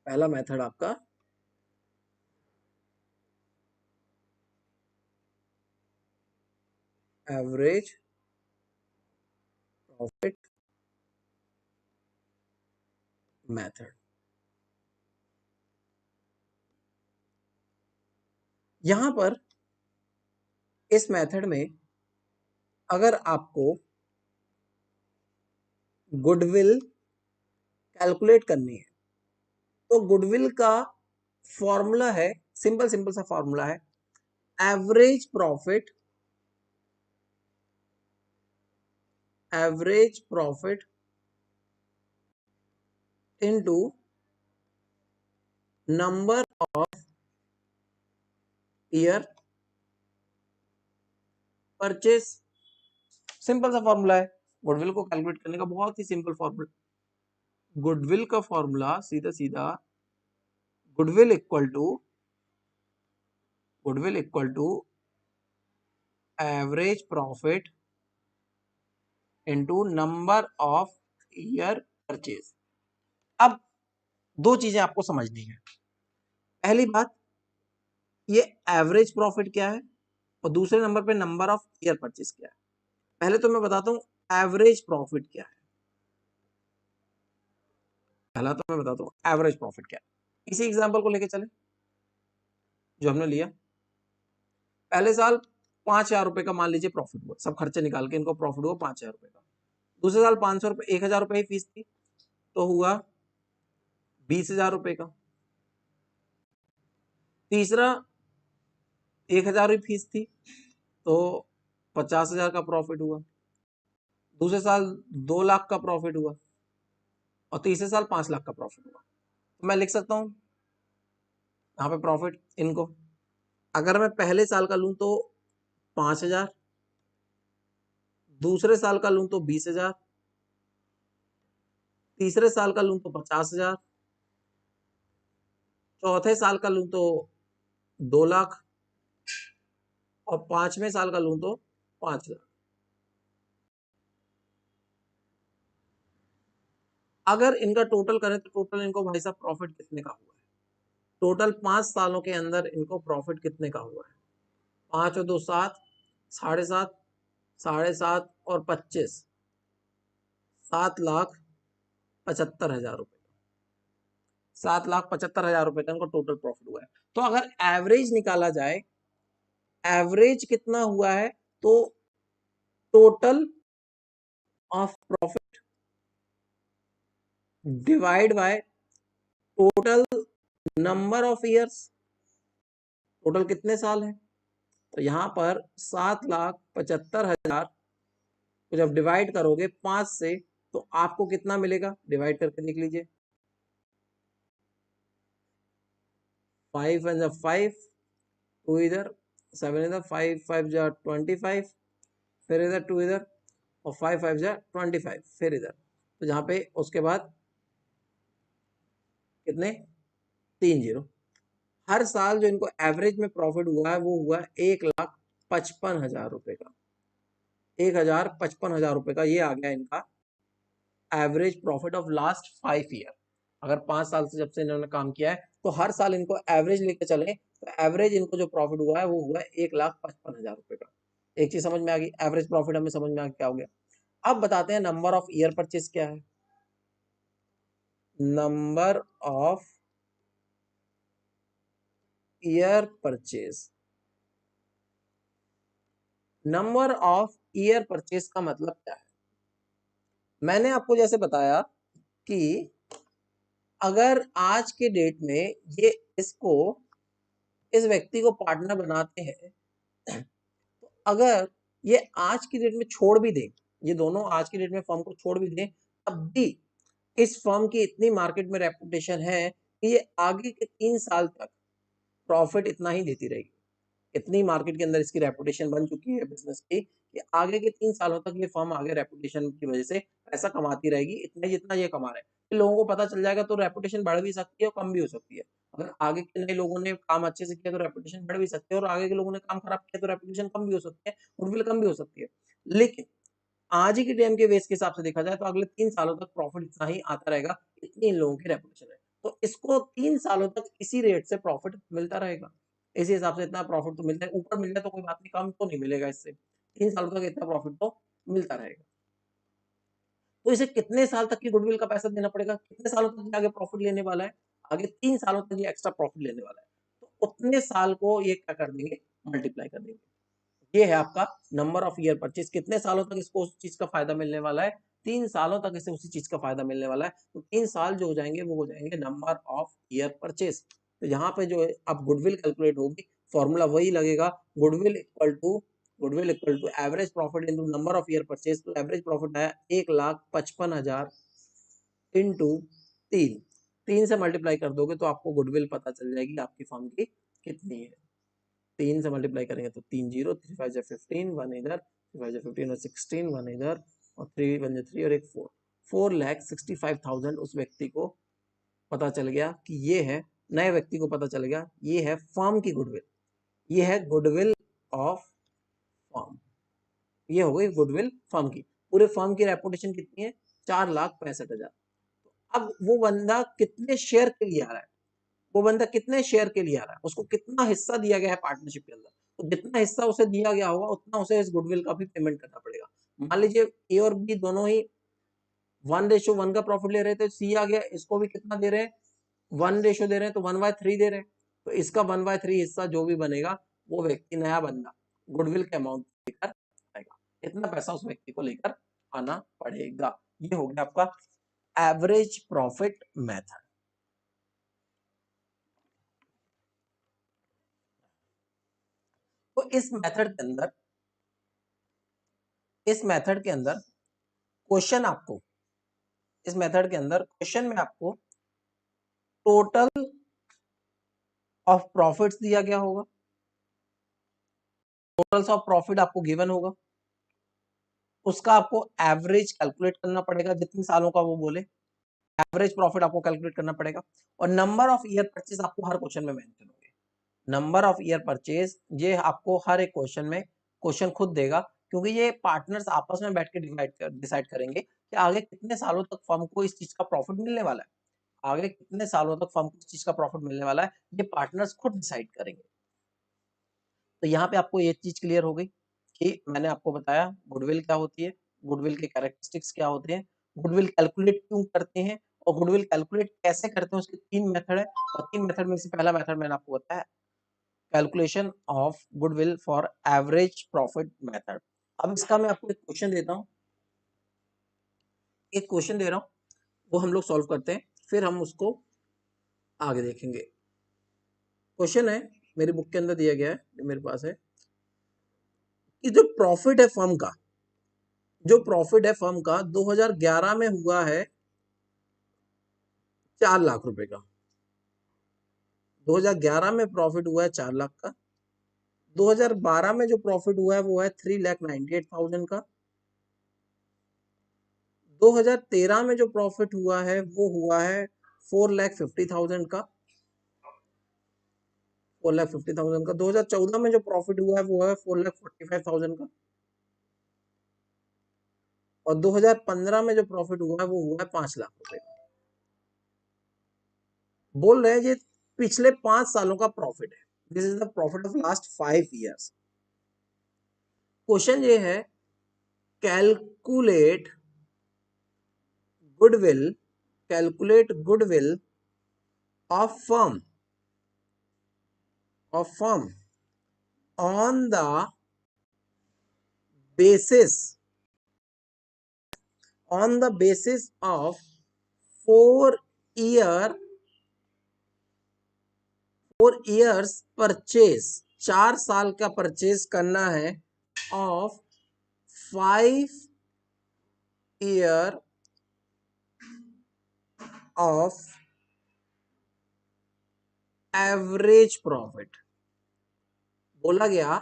पहला मेथड आपका एवरेज प्रॉफिट मेथड। यहां पर इस मेथड में अगर आपको गुडविल कैलकुलेट करनी है तो गुडविल का फॉर्मूला है, सिंपल सिंपल सा फॉर्मूला है, average profit, average profit into number of year purchase. Simple सा फॉर्मूला है गुडविल को कैलकुलेट करने का, बहुत ही सिंपल फॉर्मूला। गुडविल का फॉर्मूला सीधा सीधा goodwill equal to average profit into number of year purchase. अब दो चीजें आपको समझनी है। पहली बात, ये एवरेज प्रॉफिट क्या है और दूसरे नंबर पे नंबर ऑफ ईयर परचेज क्या है। पहले तो मैं बताता हूं एवरेज प्रॉफिट क्या है। पहला तो मैं बताता हूं एवरेज प्रॉफिट क्या है। इसी एग्जांपल को लेके चले जो हमने लिया। पहले साल 5,000 रुपए का मान लीजिए प्रॉफिट हुआ, सब खर्चे निकाल के इनको प्रॉफिट हुआ 5,000 रुपए का। दूसरे साल 500 रुपए, 1,000 रुपए ही फीस थी तो हुआ 20,000 रुपए का। तीसरा 1,000 ही फीस थी तो 50,000 का प्रॉफिट हुआ। दूसरे साल 2 लाख का प्रॉफिट हुआ और तीसरे साल 5 लाख का प्रॉफिट हुआ। तो मैं लिख सकता हूं यहाँ पे प्रॉफिट इनको। अगर मैं पहले साल का लूं तो 5,000, दूसरे साल का लूं तो 20,000, तीसरे साल का लूं तो 50,000, चौथे साल का लूं तो 2 लाख और 5वें साल का लूं तो 5 लाख। अगर इनका टोटल करें तो टोटल इनको भाई साहब प्रॉफिट कितने का हुआ है, टोटल 5 सालों के अंदर इनको प्रॉफिट कितने का हुआ है। 5 और 2 7, 7.5, 7.5 और 25, 7,75,000 रुपए, 7,75,000 रुपए का इनको टोटल प्रॉफिट हुआ है। तो अगर एवरेज निकाला जाए, एवरेज कितना हुआ है तो total of profit divide by total number of years, total कितने साल है। तो यहां पर 7,75,000 को जब डिवाइड करोगे 5 से तो आपको कितना मिलेगा, डिवाइड करके लिख लीजिए। 5 एंड 5, 2 इधर, 7 इधर, 5 5 जा 25, फिर इधर 2 इधर और 5 5 जा 25, फिर इधर तो यहाँ पे उसके बाद कितने 3 जीरो। हर साल जो इनको एवरेज में प्रॉफिट हुआ है वो हुआ 1,55,000 रुपए का। 1,55,000 रुपए का ये आ गया इनका average profit of last 5 year. अगर 5 साल से जब से इन्होंने काम किया है तो हर साल इनको एवरेज लेके चले तो एवरेज इनको जो प्रॉफिट हुआ है वो हुआ 1,55,000 रुपए का। एक चीज समझ में आ गई, एवरेज प्रॉफिट हमें समझ में आ गया क्या हो गया। अब बताते हैं नंबर ऑफ ईयर परचेज क्या है। Number of year purchase, number of year purchase का मतलब क्या है। मैंने आपको जैसे बताया कि अगर आज के डेट में ये इसको इस व्यक्ति को पार्टनर बनाते हैं तो अगर ये आज की डेट में छोड़ भी दें, ये दोनों आज की डेट में फर्म को छोड़ भी दें, तब भी इस फर्म की इतनी मार्केट में रेपुटेशन है कि ये आगे के 3 साल तक प्रॉफिट इतना ही देती रहेगी। इतनी मार्केट के अंदर इसकी रेपुटेशन बन चुकी है बिजनेस की कि आगे के 3 सालों तक ये फर्म आगे रेपुटेशन की वजह से पैसा कमाती रहेगी, इतना जितना ये कमा रहे हैं। फिर लोगों को पता चल जाएगा तो रेपुटेशन बढ़ भी सकती है और कम भी हो सकती है। अगर आगे के नए लोगों ने काम अच्छे से किया तो रेपुटेशन बढ़ भी सकती है और आगे के लोगों ने काम खराब किया तो रेपुटेशन कम भी हो सकती है, गुडविल कम भी हो सकती है। लेकिन आज ही के टाइम के बेस के हिसाब से देखा जाए तो अगले 3 सालों तक प्रॉफिट इतना ही आता रहेगा, इतनी इन लोगों की रेपुटेशन है। तो इसको 3 सालों तक इसी रेट से प्रॉफिट मिलता रहेगा। इसी हिसाब से इतना प्रॉफिट तो मिलता है, ऊपर मिल जाए तो कोई बात नहीं, कम तो नहीं मिलेगा इससे। 3 सालों तक इतना प्रॉफिट तो मिलता रहेगा। तो इसे कितने साल तक की गुडविल का पैसा देना पड़ेगा, कितने सालों तक ये आगे प्रॉफिट लेने वाला है, आगे 3 सालों तक ये एक्स्ट्रा प्रॉफिट लेने वाला है। तो उतने साल को ये क्या कर देंगे, मल्टीप्लाई कर देंगे। ये है आपका नंबर ऑफ ईयर परचेज, कितने सालों तक इसको उस चीज का फायदा मिलने वाला है, 3 सालों तक इसे उसी चीज का फायदा मिलने वाला है। तो 3 साल जो हो जाएंगे वो हो जाएंगे नंबर ऑफ ईयर परचेज। तो यहाँ पे जो है अब गुडविल कैलकुलेट होगी, फॉर्मूला वही लगेगा, goodwill equal to average profit into number of year purchase. तो एवरेज प्रॉफिट है 1,55,000 इंटू 3 से मल्टीप्लाई कर दोगे तो आपको गुडविल पता चल जाएगी आपकी फर्म की कितनी है। 3 से मल्टीप्लाई करेंगे तो 3 जीरो, 3 5 15, 1 इधर, 3 5 15 और 16, 1 इधर और 3 1 3 और एक 4, 4,65,000 उस व्यक्ति को पता चल गया कि ये है, नए व्यक्ति को पता चल गया ये है फर्म की गुडविल, ये है गुडविल ऑफ फर्म। ये हो गई गुडविल फर्म की। पूरे फर्म की रेपुटेशन कितनी है, 4,65,000। अब वो बंदा कितने शेयर के लिए आ रहा है, वो बंदा कितने शेयर के लिए आ रहा है, उसको कितना हिस्सा दिया गया है पार्टनरशिप के अंदर, तो जितना हिस्सा उसे दिया गया होगा उतना उसे इस गुडविल का भी पेमेंट करना पड़ेगा। मान लीजिए ए और बी दोनों ही 1:1 का प्रॉफिट ले रहे थे, सी आ गया, इसको भी कितना दे रहे हैं, 1 रेशो दे रहे हैं, तो 1/3 दे रहे हैं। तो इसका 1/3 हिस्सा जो भी बनेगा वो व्यक्ति, नया बंदा गुडविल के अमाउंट लेकर आएगा, इतना पैसा उस व्यक्ति को लेकर आना पड़ेगा। ये हो गया आपका एवरेज प्रॉफिट मेथड। तो इस मेथड के अंदर क्वेश्चन आपको, इस मेथड के अंदर क्वेश्चन में आपको टोटल ऑफ प्रॉफिट्स दिया गया होगा, टोटल्स ऑफ प्रॉफिट आपको गिवन होगा, उसका आपको एवरेज कैलकुलेट करना पड़ेगा, जितने सालों का वो बोले एवरेज प्रॉफिट आपको कैलकुलेट करना पड़ेगा, और नंबर ऑफ ईयर परचेज आपको हर क्वेश्चन में मेंशन होंगे। नंबर ऑफ ईयर परचेज ये आपको हर एक क्वेश्चन में क्वेश्चन खुद देगा, क्योंकि ये पार्टनर्स आपस में बैठ के डिसाइड करेंगे कि आगे कितने सालों तक फर्म को इस चीज का प्रॉफिट मिलने वाला है, आगे कितने सालों तक फर्म को इस चीज का प्रॉफिट मिलने वाला है, ये पार्टनर्स खुद डिसाइड करेंगे। तो यहाँ पे आपको ये चीज क्लियर हो गई कि मैंने आपको बताया गुडविल क्या होती है, गुडविल के कैरेक्टरिस्टिक्स क्या होते हैं, गुडविल कैलकुलेट क्यों करते हैं और गुडविल कैलकुलेट कैसे करते हैं, उसके 3 मेथड है, और 3 मेथड में से पहला मेथड मैंने आपको बताया calculation of goodwill for average profit method. अब इसका मैं आपको एक क्वेश्चन देता हूँ, एक क्वेश्चन दे रहा हूँ, वो हम लोग सॉल्व करते हैं, फिर हम उसको आगे देखेंगे। क्वेश्चन है मेरी बुक के अंदर दिया गया है, मेरे पास है कि जो प्रॉफिट है फर्म का, जो प्रॉफिट है फर्म का 2011 में हुआ है 4 लाख रुपए का, 2011 में प्रॉफिट हुआ है 4 लाख का, 2012 में जो प्रॉफिट हुआ है वो है 3,98,000 का, 2013 में जो प्रॉफिट हुआ है वो हुआ है 4,50,000 का, 4,50,000 का। 2014 में जो प्रॉफिट हुआ है वो है 4,45,000 का, और 2015 में जो प्रॉफिट हुआ है वो हुआ है 5 लाख रुपए का। बोल रहे हैं ये पिछले 5 सालों का प्रॉफिट है, this is the profit of last 5 years. Question ये है, calculate goodwill, calculate goodwill of firm on the basis of 4 years purchase, 4 साल का परचेज करना है, of 5 year of average profit. बोला गया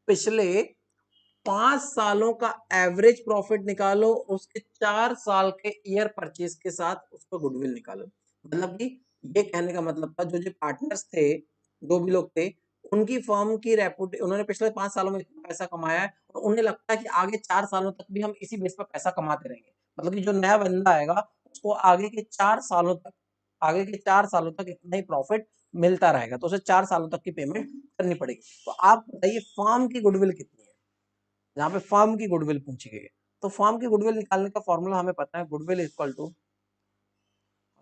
पिछले 5 सालों का एवरेज प्रॉफिट निकालो, उसके 4 साल के ईयर परचेज के साथ उसका गुडविल निकालो। मतलब कि ये कहने का मतलब था, जो पार्टनर्स थे, जो भी लोग थे, उनकी फर्म की उन्होंने पिछले 5 सालों में इतना पैसा कमाया है और उन्हें लगता है कि आगे 4 सालों तक भी हम इसी बेस पर पैसा कमाते रहेंगे। मतलब कि जो नया बंदा आएगा उसको आगे के 4 सालों तक इतना ही प्रॉफिट मिलता रहेगा, तो उसे 4 सालों तक की पेमेंट करनी पड़ेगी। तो आप बताइए फर्म की गुडविल कितनी है, जहां पे फर्म की गुडविल पूछी गई है। तो फर्म की गुडविल निकालने का फॉर्मूला हमें पता है, गुडविल इक्वल टू,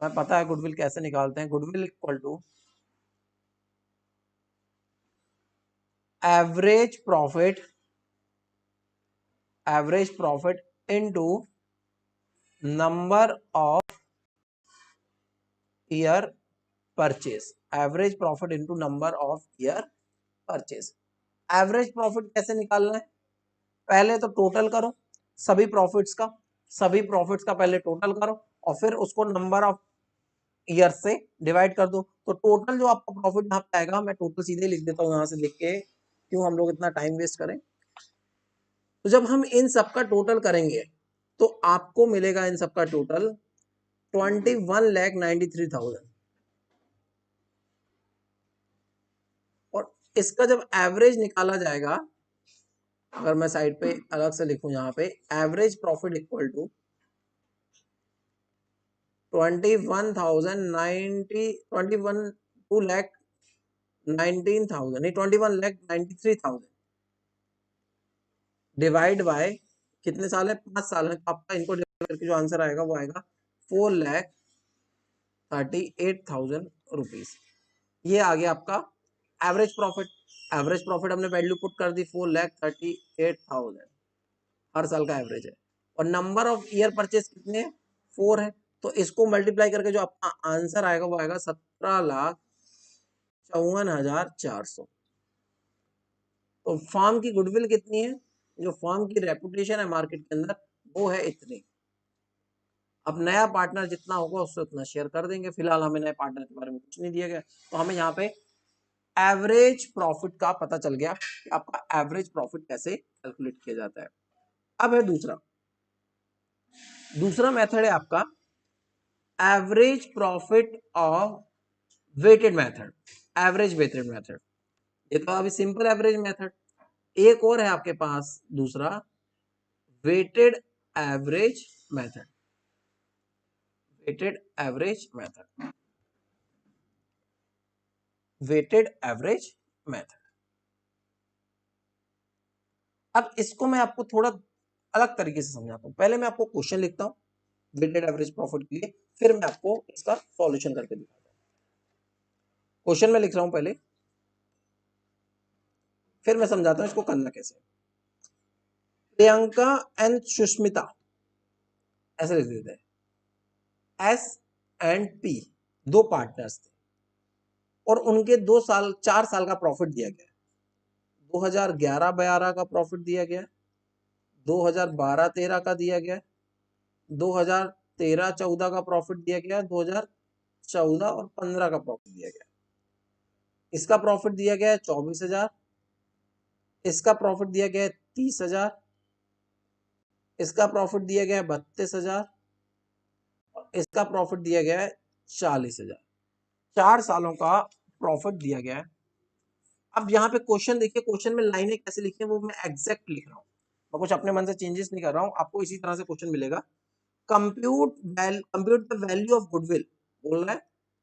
हमें पता है गुडविल कैसे निकालते हैं, goodwill equal to average profit into number of year purchase, average profit into number of year purchase. Average profit कैसे निकालना है, पहले तो टोटल करो सभी प्रॉफिट्स का पहले टोटल करो और फिर उसको नंबर ऑफ ईयर से डिवाइड कर दो। तो टोटल जो आपका प्रॉफिट यहाँ पे आएगा, मैं टोटल सीधे लिख देता हूँ यहाँ से लिख के, क्यों हम लोग इतना टाइम वेस्ट करें। तो जब हम इन सबका टोटल करेंगे तो आपको मिलेगा इन सबका टोटल 21,93,000, और इसका जब एवरेज निकाला जाएगा, अगर मैं साइड पे अलग से लिखूं यहाँ पे, average profit equal to 21,93,000 divide by कितने साल है, 5 साल है। तो आपका इनको डिवाइड करके जो आंसर आएगा वो आएगा 4,38,000 रुपीज। ये आ गया आपका एवरेज प्रॉफिट। एवरेज प्रॉफिट हमने वैल्यू पुट कर दी 4,38,000, हर साल का एवरेज है। और नंबर ऑफ ईयर परचेज कितने, 4 है, तो इसको मल्टीप्लाई करके जो आपका आंसर आएगा वो आएगा 17,54,400। तो फर्म की गुडविल कितनी है, जो फर्म की रेपुटेशन है मार्केट के अंदर, वो है इतनी। अब नया पार्टनर जितना होगा उससे उतना शेयर कर देंगे, फिलहाल हमें नए पार्टनर के बारे में कुछ नहीं दिया गया, तो हमें यहाँ पे एवरेज प्रॉफिट का पता चल गया कि आपका एवरेज प्रॉफिट कैसे कैलकुलेट किया जाता है। अब है दूसरा मेथड है आपका average profit of weighted method, ये तो अभी सिंपल एवरेज मेथड। एक और है आपके पास दूसरा weighted average method, weighted average method. अब इसको मैं आपको थोड़ा अलग तरीके से समझाता हूं। पहले मैं आपको क्वेश्चन लिखता हूं वेटेड एवरेज प्रॉफिट के लिए, फिर मैं आपको इसका सॉल्यूशन करके दिखाता हूं। क्वेश्चन में लिख रहा हूं पहले, फिर मैं समझाता हूं इसको करना कैसे। प्रियंका एंड सुष्मिता, ऐसे लिख देते हैं, एस एंड पी, दो पार्टनर्स थे और उनके 4 साल का प्रॉफिट दिया गया। 2011-12 का प्रॉफिट दिया गया, 2012-13 का दिया गया, 2013-14 का प्रॉफिट दिया गया, 2014 और 15 का प्रॉफिट दिया गया। इसका प्रॉफिट दिया गया है 24,000, इसका प्रॉफिट दिया गया है 30,000, इसका प्रॉफिट दिया गया है 32,000, इसका प्रॉफिट दिया गया है 40,000, 4 सालों का प्रॉफिट दिया गया है। अब यहाँ पे क्वेश्चन देखिए, क्वेश्चन में लाइनें कैसे लिखी है वो मैं एग्जैक्ट लिख रहा हूँ, मैं कुछ अपने मन से चेंजेस नहीं कर रहा हूँ, आपको इसी तरह से क्वेश्चन मिलेगा। Compute the value of goodwill बोल रहा है,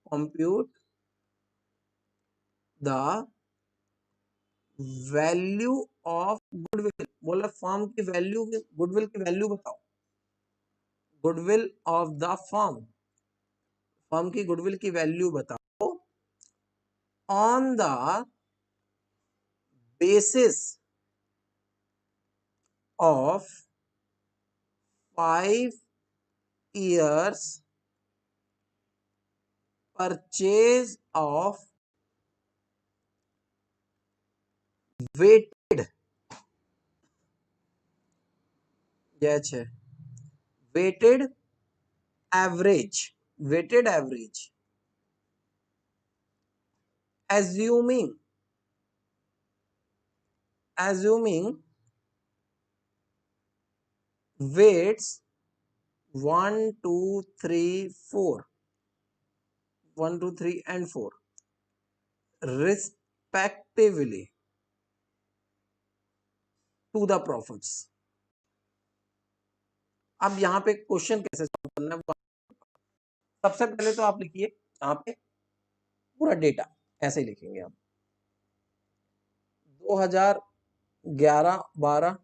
compute the value of goodwill, बोल रहा है फर्म की वैल्यू, गुडविल की वैल्यू बताओ, goodwill of the firm, firm की गुडविल की वैल्यू बताओ on the basis of 5 years purchase of weighted, यह है weighted average, weighted average assuming weights 1 2 3 4 1 2 3 and 4 respectively to the profits। अब यहाँ पे क्वेश्चन कैसे सॉल्व करना है, सबसे पहले तो आप लिखिए यहाँ पे पूरा डेटा, ऐसे ही लिखेंगे हम 2011-12,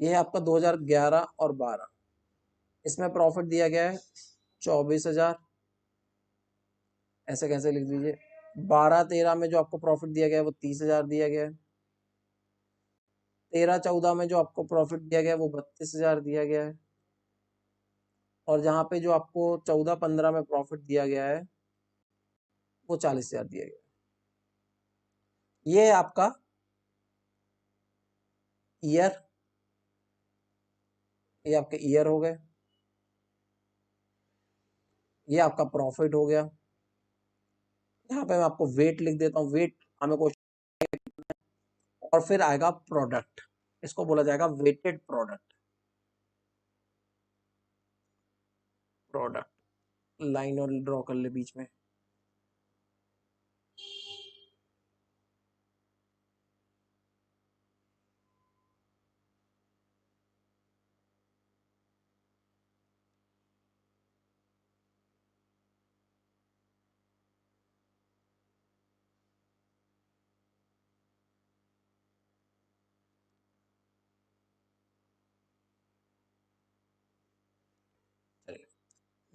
ये है आपका 2011 और 12, इसमें प्रॉफिट दिया गया है 24,000, ऐसे कैसे लिख दीजिए। 12-13 में जो आपको प्रॉफिट दिया गया है वो 30,000 दिया गया है। 13-14 में जो आपको प्रॉफिट दिया गया है वो 32,000 दिया गया है। और जहाँ पे जो आपको 14-15 में प्रॉफिट दिया गया है वो 40,000 दिया गया है। ये है आपका ईयर, ये आपके ईयर हो गए, ये आपका प्रॉफिट हो गया। यहाँ पे मैं आपको वेट लिख देता हूँ, वेट हमें क्वेश्चन, और फिर आएगा प्रोडक्ट, इसको बोला जाएगा वेटेड प्रोडक्ट, प्रोडक्ट लाइन और ड्रॉ कर ले बीच में।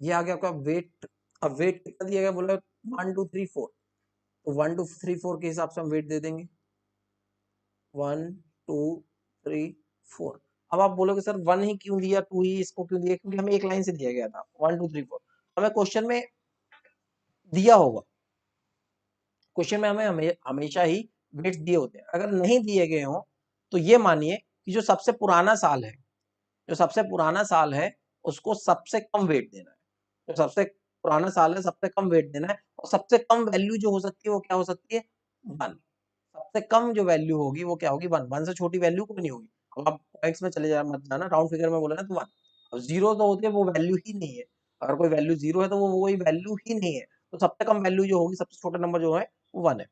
ये आ गया आपका वेट। अब वेट कितना दिया गया, बोला 1 2 3 4, तो 1 2 3 4 के हिसाब से हम वेट दे देंगे 1 2 3 4। अब आप बोलोगे सर 1 ही क्यों दिया, 2 ही इसको क्यों दिया, क्योंकि हमें एक लाइन से दिया गया था 1 2 3 4, हमें क्वेश्चन में दिया होगा, क्वेश्चन में हमें हमेशा ही वेट्स दिए होते हैं। अगर नहीं दिए गए हों तो ये मानिए कि जो सबसे पुराना साल है, जो सबसे पुराना साल है उसको सबसे कम वेट देना है, जो सबसे पुराना साल है सबसे कम वेट देना है, और सबसे कम वैल्यू जो हो सकती है वो क्या हो सकती है, 1। सबसे कम जो वैल्यू होगी वो क्या होगी, 1। 1 से छोटी वैल्यू कोई नहीं होगी। अब आप पॉइंट्स में चले जा मत जाना, राउंड फिगर में बोला ना तो 1। अब 0 तो होती है वो वैल्यू ही नहीं है, अगर कोई वैल्यू 0 है तो वो कोई वैल्यू ही नहीं है, तो सबसे कम वैल्यू जो होगी, सबसे छोटा नंबर जो है वो 1 है।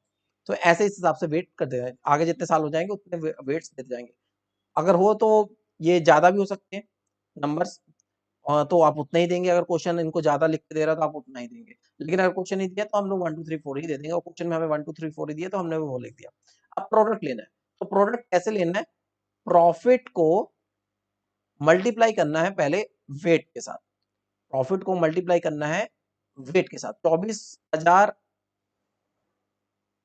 तो ऐसे इस हिसाब से वेट करते हैं, आगे जितने साल हो जाएंगे उतने वेट्स देते जाएंगे। अगर हो तो ये ज्यादा भी हो सकते हैं नंबर्स, तो आप उतना ही देंगे, अगर क्वेश्चन इनको ज्यादा लिख के दे रहा है तो आप उतना ही देंगे, लेकिन अगर क्वेश्चन नहीं दिया तो हम लोग 1 2 3 4 ही दे देंगे, और क्वेश्चन में हमें 1 2 3 4 ही दिया तो हमने वो लिख दिया। अब प्रोडक्ट लेना है, तो प्रोडक्ट कैसे लेना है, प्रॉफिट को मल्टीप्लाई करना है पहले वेट के साथ, प्रॉफिट को मल्टीप्लाई करना है वेट के साथ। 24,000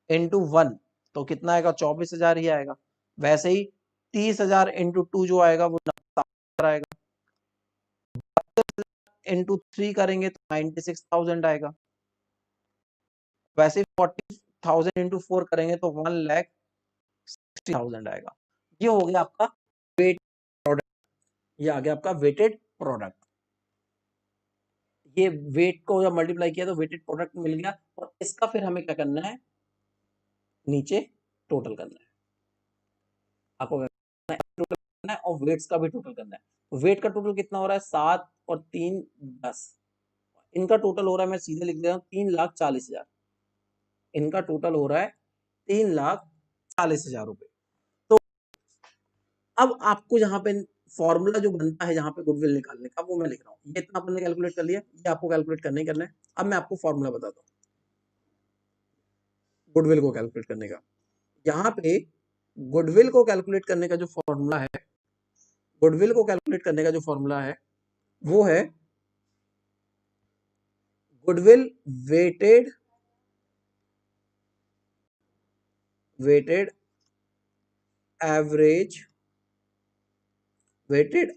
इंटू 1 तो कितना आएगा, 24,000 ही आएगा। वैसे ही 30,000 इंटू 2 जो आएगा वो 90,000 आएगा, इंटू 3 करेंगे तो 96,000 आएगा। वैसे 40,000 इंटू 4 करेंगे तो 1,60,000 आएगा। ये हो गया आपका वेट प्रोडक्ट, ये आ गया आपका वेटेड प्रोडक्ट। ये वेट को जब मल्टीप्लाई किया तो वेटेड प्रोडक्ट मिल गया, और इसका फिर हमें क्या करना है, नीचे टोटल करना है। आपको करना है और वेट्स का भी टोटल करना है। तो वेट का टोटल कितना हो रहा है 7 और 3 10, इनका टोटल हो रहा है, मैं सीधे लिख दे रहा हूँ 3,40,000, इनका टोटल हो रहा है 3,40,000 रुपए। तो अब आपको यहाँ पे फॉर्मूला जो बनता है जहाँ पे गुडविल निकालने का वो मैं लिख रहा हूँ, ये इतना आपने कैलकुलेट कर लिया, ये आपको कैलकुलेट करना ही करना है। अब मैं आपको फॉर्मूला बताता हूँ गुडविल को कैलकुलेट करने का। यहाँ पे गुडविल को कैलकुलेट करने का जो फॉर्मूला है, गुडविल को कैलकुलेट करने का जो फॉर्मूला है वो है goodwill weighted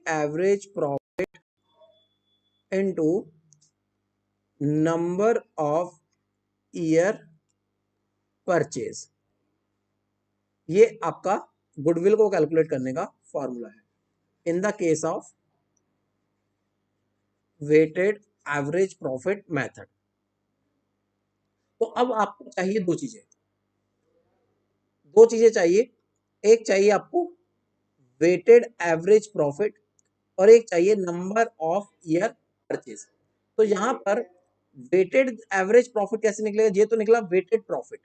average profit into number of year purchase. ये आपका गुडविल को कैलकुलेट करने का फॉर्मूला है in the case of weighted average profit method. तो अब आपको चाहिए दो चीजें चाहिए, एक चाहिए आपको वेटेड एवरेज प्रॉफिट और एक चाहिए नंबर ऑफ ईयर परचेज। तो यहां पर वेटेड एवरेज प्रॉफिट कैसे निकलेगा, ये तो निकला वेटेड प्रॉफिट,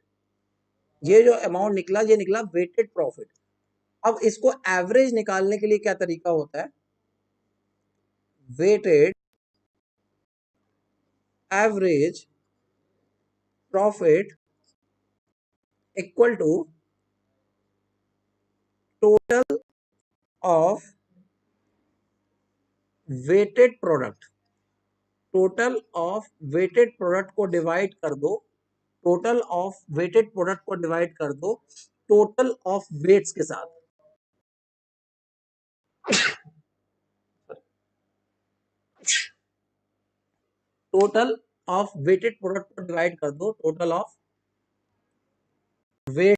ये जो अमाउंट निकला ये निकला वेटेड प्रॉफिट। अब इसको एवरेज निकालने के लिए क्या तरीका होता है, weighted average profit equal to total of weighted product, total of weighted product को डिवाइड कर दो, टोटल ऑफ वेटेड प्रोडक्ट को डिवाइड कर दो टोटल ऑफ वेट्स के साथ। टोटल ऑफ वेटेड प्रोडक्ट को डिवाइड कर दो टोटल ऑफ वेट।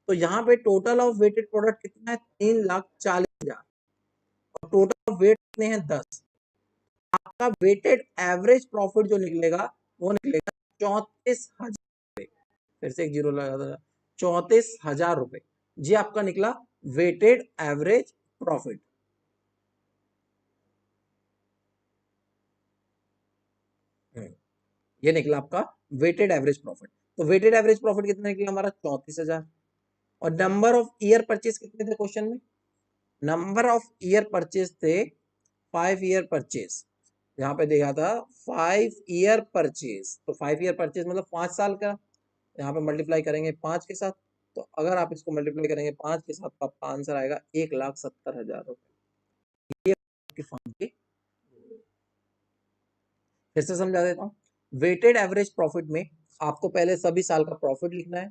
तो यहाँ पे टोटल ऑफ वेटेड प्रोडक्ट कितना है 3,40,000 और टोटल ऑफ वेट कितने हैं 10। आपका वेटेड एवरेज प्रॉफिट जो निकलेगा वो निकलेगा 34,000, फिर से एक जीरो लगा था, 34,000 रुपए, ये आपका निकला वेटेड एवरेज प्रॉफिट। ये निकला आपका वेटेड एवरेज प्रॉफिट। तो वेटेड एवरेज प्रॉफिट कितना निकला हमारा 34,000 और नंबर ऑफ ईयर परचेज कितने थे क्वेश्चन में, नंबर ऑफ ईयर परचेज थे 5 ईयर परचेज, यहाँ पे देखा था 5 ईयर परचेज, तो 5 ईयर परचेज मतलब 5 साल का, यहाँ पे मल्टीप्लाई करेंगे 5 के साथ, तो अगर आप इसको मल्टीप्लाई करेंगे 5 के साथ तो आपका आंसर आएगा 1,70,000 रुपए। ये आपकी फर्म की, फिर से समझा देता हूँ, वेटेड एवरेज प्रॉफिट में आपको पहले सभी साल का प्रॉफिट लिखना है,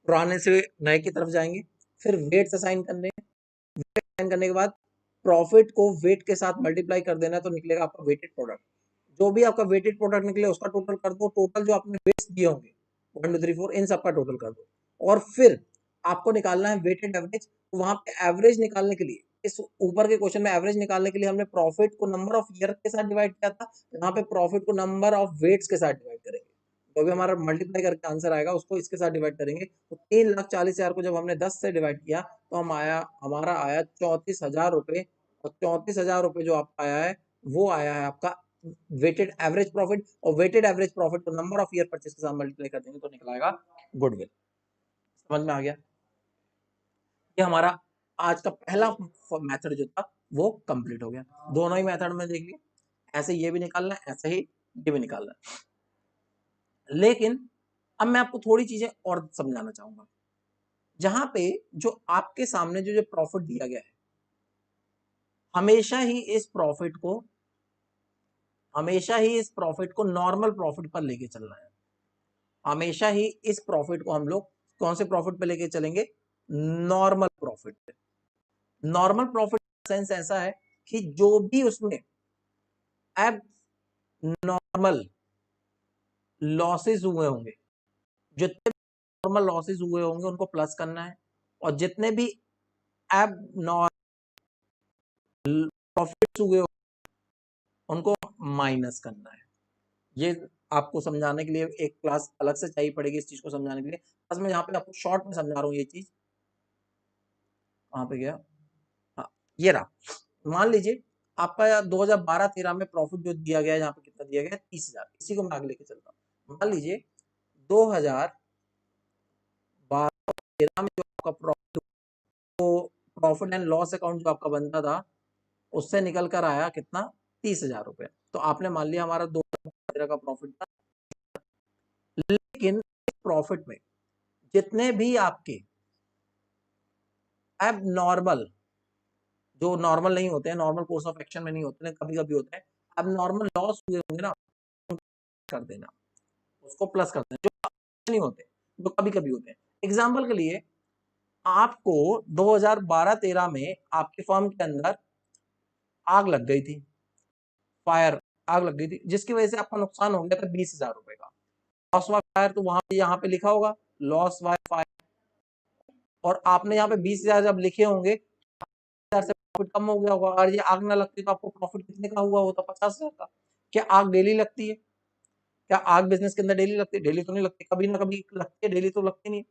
पुराने से नए की तरफ जाएंगे, फिर वेट्स असाइन करने हैं, वेट असाइन करने के बाद प्रॉफिट को वेट के साथ मल्टीप्लाई कर देना है तो निकलेगा आपका वेटेड प्रोडक्ट। जो भी आपका वेटेड प्रोडक्ट निकले उसका टोटल कर दो, टोटल जो आपने वेट्स दिए होंगे 1 2 3 4 इन सबका टोटल कर दो और फिर आपको निकालना है वेटेड एवरेज। तो वहां पे एवरेज निकालने के लिए, इस ऊपर के क्वेश्चन में एवरेज निकालने के लिए हमने प्रॉफिट को नंबर ऑफ ईयर के साथ डिवाइड किया था, यहाँ पे प्रॉफिट को नंबर ऑफ वेट्स के साथ डिवाइड करेंगे, तो अभी हमारा मल्टीप्लाई करके आंसर आएगा उसको इसके साथ डिवाइड करेंगे। तो 3,40,000 को जब हमने 10 से डिवाइड किया तो हमारा आया 34,000 रुपए, और 34,000 रुपए जो आपका आया है वो आया है आपका वेटेड एवरेज प्रॉफिट, और वेटेड एवरेज प्रॉफिट को नंबर ऑफ ईयर परचेज के साथ मल्टीप्लाई कर देंगे तो निकलाएगा गुडविल। समझ में आ गया, ये हमारा आज का पहला मेथड जो था वो कंप्लीट हो गया। दोनों ही मेथड में देख लिया, ऐसे ये भी निकालना है, ऐसे ही ये भी निकालना है। लेकिन अब मैं आपको थोड़ी चीजें और समझाना चाहूंगा, जहां पे जो आपके सामने जो जो प्रॉफिट दिया गया है, हमेशा ही इस प्रॉफिट को नॉर्मल प्रॉफिट पर लेके चलना है। हमेशा ही इस प्रॉफिट को हम लोग कौन से प्रॉफिट पे लेके चलेंगे, नॉर्मल प्रॉफिट पे। नॉर्मल प्रॉफिट सेंस ऐसा है कि जो भी उसमें अब नॉर्मल लॉसेस हुए होंगे, जितने नॉर्मल लॉसेस हुए होंगे उनको प्लस करना है, और जितने भी अब प्रॉफिट्स हुए उनको माइनस करना है। ये आपको समझाने के लिए एक क्लास अलग से चाहिए पड़ेगी इस चीज को समझाने के लिए, बस मैं यहाँ पे आपको शॉर्ट में समझा रहा हूँ ये चीज। कहाँ पे गया, हाँ ये रहा। मान लीजिए आपका 2012-13 में प्रॉफिट जो दिया गया है, यहाँ पे कितना दिया गया है 30,000, इसी को मैं आगे लेके चलता हूँ। मान लीजिए 2012-13 में जो आपका प्रॉफिट एंड लॉस अकाउंट जो आपका बनता था, उससे निकल कर आया कितना 30,000 रुपए। तो आपने मान लिया हमारा 2013 का प्रॉफिट था, लेकिन प्रॉफिट में जितने भी आपके अब नॉर्मल, जो नॉर्मल नहीं होते हैं, नॉर्मल कोर्स ऑफ एक्शन में नहीं होते हैं, कभी कभी होते हैं, अब नॉर्मल लॉस हुए होंगे ना, कर देना, उसको प्लस कर देना, जो नहीं होते, जो कभी कभी होते हैं। एग्जाम्पल के लिए आपको 2012-13 में आपके फर्म के अंदर आग लग गई थी, फायर, आग लग गई थी, जिसकी वजह से आपका नुकसान हो गया था 20,000 रुपए का। लॉस बाय फायर, तो वहां पे यहाँ पे लिखा होगा लॉस बाय फायर, और आपने यहाँ पे 20,000 जब लिखे होंगे, 20,000 से प्रॉफिट कम हो गया होगा, और ये आग ना लगती तो आपको प्रॉफिट कितने का हुआ होता, 50,000 का। क्या आग डेली लगती है? क्या आग बिजनेस के अंदर डेली लगती है? डेली तो नहीं लगती, कभी ना कभी लगती है, डेली तो लगती नहीं।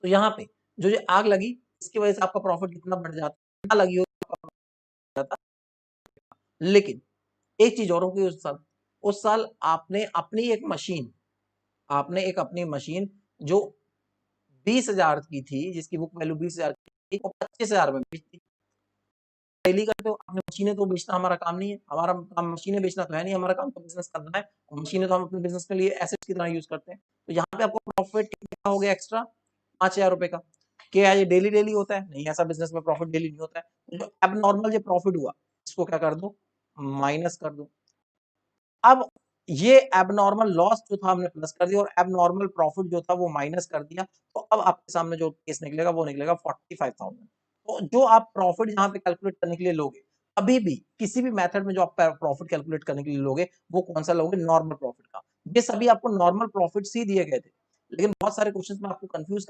तो यहाँ पे जो ये आग लगी, इसकी वजह से आपका प्रॉफिट कितना बढ़ जाता, ना लगी हो जाता। लेकिन एक चीज और होगी, उस साल आपने अपनी एक मशीन, आपने एक अपनी मशीन जो 20,000 की थी, जिसकी बुक वैल्यू 20,000 की थी, वो 25,000 में बेची। डेली करते हो आपने, मशीनें तो बेचना हमारा काम नहीं है, हमारा काम मशीनें बेचना तो है नहीं, हमारा काम तो बिजनेस करना है। मशीनें तो हम अपने बिजनेस के लिए एसेट्स की तरह यूज करते हैं। तो यहाँ पे आपको प्रॉफिट कितना हो गया एक्स्ट्रा, 5,000 रुपए का। क्या ये डेली डेली होता है? नहीं, ऐसा बिजनेस में प्रॉफिट डेली नहीं होता है। जो एबनॉर्मल जो प्रॉफिट हुआ, इसको क्या कर दो, माइनस कर दो। अब ये एबनॉर्मल लॉस जो था हमने प्लस कर दिया, और एबनॉर्मल प्रॉफिट जो था वो माइनस कर दिया। तो अब आपके सामने जो केस निकलेगा वो निकलेगा 45,000। तो जो आप प्रॉफिट यहाँ पे कैलकुलेट करने के लिए लोगे, अभी भी किसी भी मेथड में जो आप प्रॉफिट कैलकुलेट करने के लिए लोगे, वो कौन सा लोगे, नॉर्मल प्रॉफिट का। ये सभी आपको नॉर्मल प्रॉफिट ही दिए गए थे, लेकिन बहुत सारे क्वेश्चन में आपको कंफ्यूज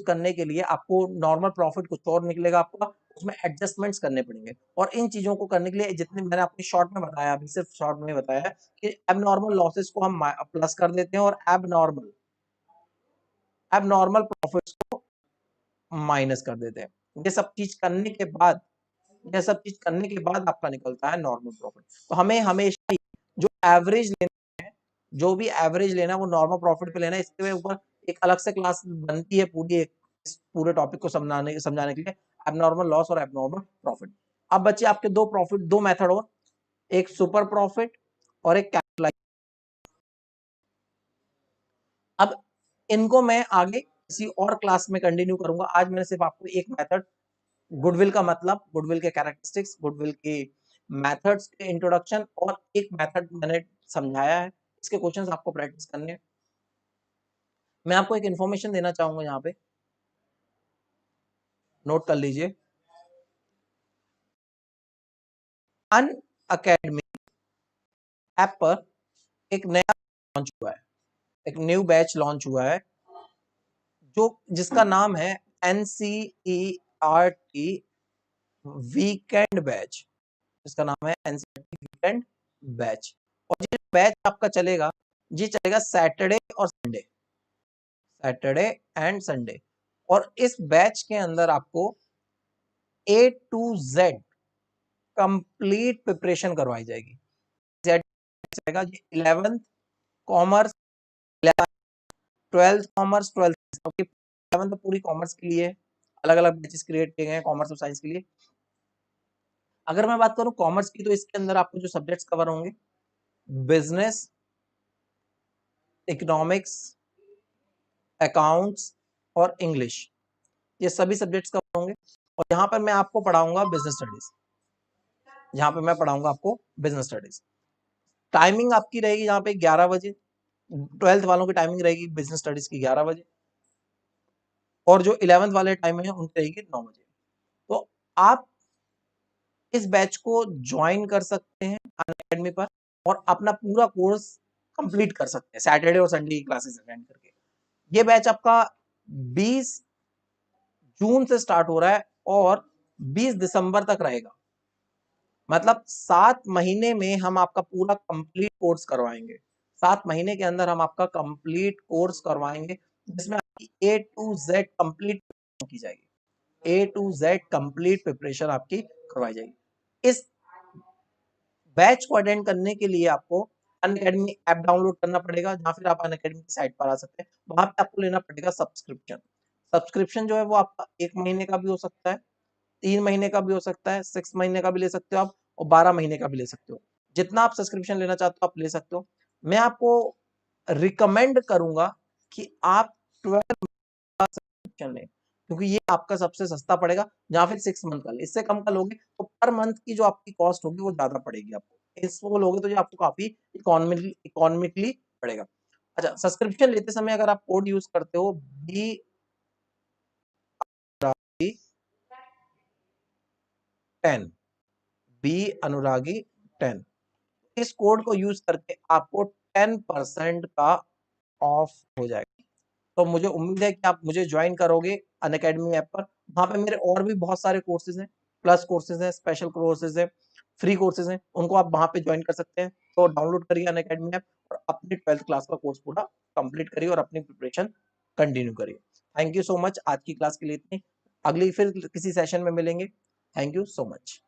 करने के लिए आपको नॉर्मल प्रॉफिट कुछ और निकलेगा, आपका उसमें एडजस्टमेंट्स करने पड़ेंगे। और इन चीजों को करने के लिए जितने मैंने आपको शॉर्ट में बताया, अभी सिर्फ शॉर्ट में बताया कि एबनॉर्मल लॉसेस को हम प्लस कर देते हैं, और एबनॉर्मल एबनॉर्मल प्रॉफिट्स को माइनस कर देते हैं। ये सब चीज करने के बाद, ये सब चीज करने के बाद आपका निकलता है नॉर्मल प्रॉफिट। तो हमें हमेशा ही जो एवरेज लेना है, जो भी एवरेज लेना है वो नॉर्मल प्रॉफिट पे लेना है। इसके ऊपर एक अलग से क्लास बनती है पूरी, इस पूरे टॉपिक को समझाने के लिए, एबनॉर्मल लॉस और एबनॉर्मल प्रॉफिट। अब बच्चे आपके दो मेथड और, एक सुपर प्रॉफिट और एक कैपिटलाइज। अब इनको मैं आगे किसी और क्लास में कंटिन्यू करूंगा। आज मैंने सिर्फ आपको एक मेथड, गुडविल का मतलब, गुडविल के कैरेक्टरिस्टिक्स, गुडविल के मेथड्स के इंट्रोडक्शन, और एक मेथड मैंने समझाया है। इसके क्वेश्चंस आपको प्रैक्टिस करने हैं। मैं आपको एक इंफॉर्मेशन देना चाहूंगा, यहाँ पे नोट कर लीजिए। अन अकेडमी ऐप पर एक नया लॉन्च हुआ है, एक न्यू बैच लॉन्च हुआ है, जो जिसका नाम है NCERT वीकेंड बैच। इसका नाम है NCERT वीकेंड बैच। और ये बैच आपका चलेगा, ये चलेगा सैटरडे और संडे, सैटरडे एंड संडे। और इस बैच के अंदर आपको A to Z complete preparation करवाई जाएगी। Z चलेगा, ये 11th commerce, 12th commerce, 12th, 11th तो पूरी कॉमर्स के लिए अलग अलग बैचेस क्रिएट किए गए हैं, कॉमर्स और साइंस के लिए। अगर मैं बात करूं कॉमर्स की, तो इसके अंदर आपको जो सब्जेक्ट्स कवर होंगे, बिजनेस, इकोनॉमिक्स, अकाउंट्स और इंग्लिश, ये सभी सब्जेक्ट्स कवर होंगे। और यहाँ पर मैं आपको पढ़ाऊंगा बिजनेस स्टडीज, यहाँ पे मैं पढ़ाऊंगा आपको बिजनेस स्टडीज। टाइमिंग आपकी रहेगी यहाँ पे 11 बजे, 12th वालों की टाइमिंग रहेगी बिजनेस स्टडीज की 11 बजे, और जो 11th वाले टाइम है उनकी रहेगी 9 बजे। तो आप इस बैच को ज्वाइन कर सकते हैं अनअकैडमी पर, और अपना पूरा कोर्स कंप्लीट कर सकते हैं सैटरडे और संडे की क्लासेस अटेंड करके। ये बैच आपका 20 जून से स्टार्ट हो रहा है और 20 दिसंबर तक रहेगा। मतलब 7 महीने में हम आपका पूरा कंप्लीट कोर्स करवाएंगे। 7 महीने के अंदर हम आपका कंप्लीट कोर्स करवाएंगे, जिसमें आपकी A to Z कंप्लीट की जाएगी। A to Z complete preparation आपकी करवाई जाएगी। इस बैच को अटेंड करने के लिए आपको अनअकैडमी ऐप डाउनलोड करना पड़ेगा, या फिर आप अनअकैडमी की साइट पर आ सकते हैं। वहां पे आपको लेना पड़ेगा सब्सक्रिप्शन। सब्सक्रिप्शन जो है वो आपका 1 महीने का भी हो सकता है, 3 महीने का भी हो सकता है, 6 महीने का भी ले सकते हो आप, और 12 महीने का भी ले सकते हो। जितना आप सब्सक्रिप्शन लेना चाहते हो आप ले सकते हो। मैं आपको रिकमेंड करूंगा कि आप 12 सब्सक्रिप्शन लें, क्योंकि ये आपका सबसे सस्ता पड़ेगा, या फिर 6 मंथ का ले। इससे कम का लोगे तो पर मंथ की जो आपकी कॉस्ट होगी वो ज्यादा पड़ेगी आपको। इसको लोगे तो ये आपको काफी इकोनॉमिकली पड़ेगा। अच्छा, सब्सक्रिप्शन लेते समय अगर आप कोड यूज करते हो बी 10 बी अनुरागी 10, इस कोड को यूज करके आपको 10% का ऑफ हो जाएगा। तो मुझे उम्मीद है कि आप मुझे ज्वाइन करोगे अनअकैडमी ऐप पर। वहां पे मेरे और भी बहुत सारे कोर्सेज हैं, प्लस कोर्सेज हैं, स्पेशल कोर्सेज हैं, फ्री कोर्सेज हैं, उनको आप वहां पे ज्वाइन कर सकते हैं। तो डाउनलोड करिए अनअकैडमी ऐप और अपनी 12th क्लास का कोर्स पूरा कंप्लीट करिए और अपनी प्रिपरेशन कंटिन्यू करिए। थैंक यू सो मच, आज की क्लास के लिए इतनी। अगली फिर किसी सेशन में मिलेंगे। Thank you so much.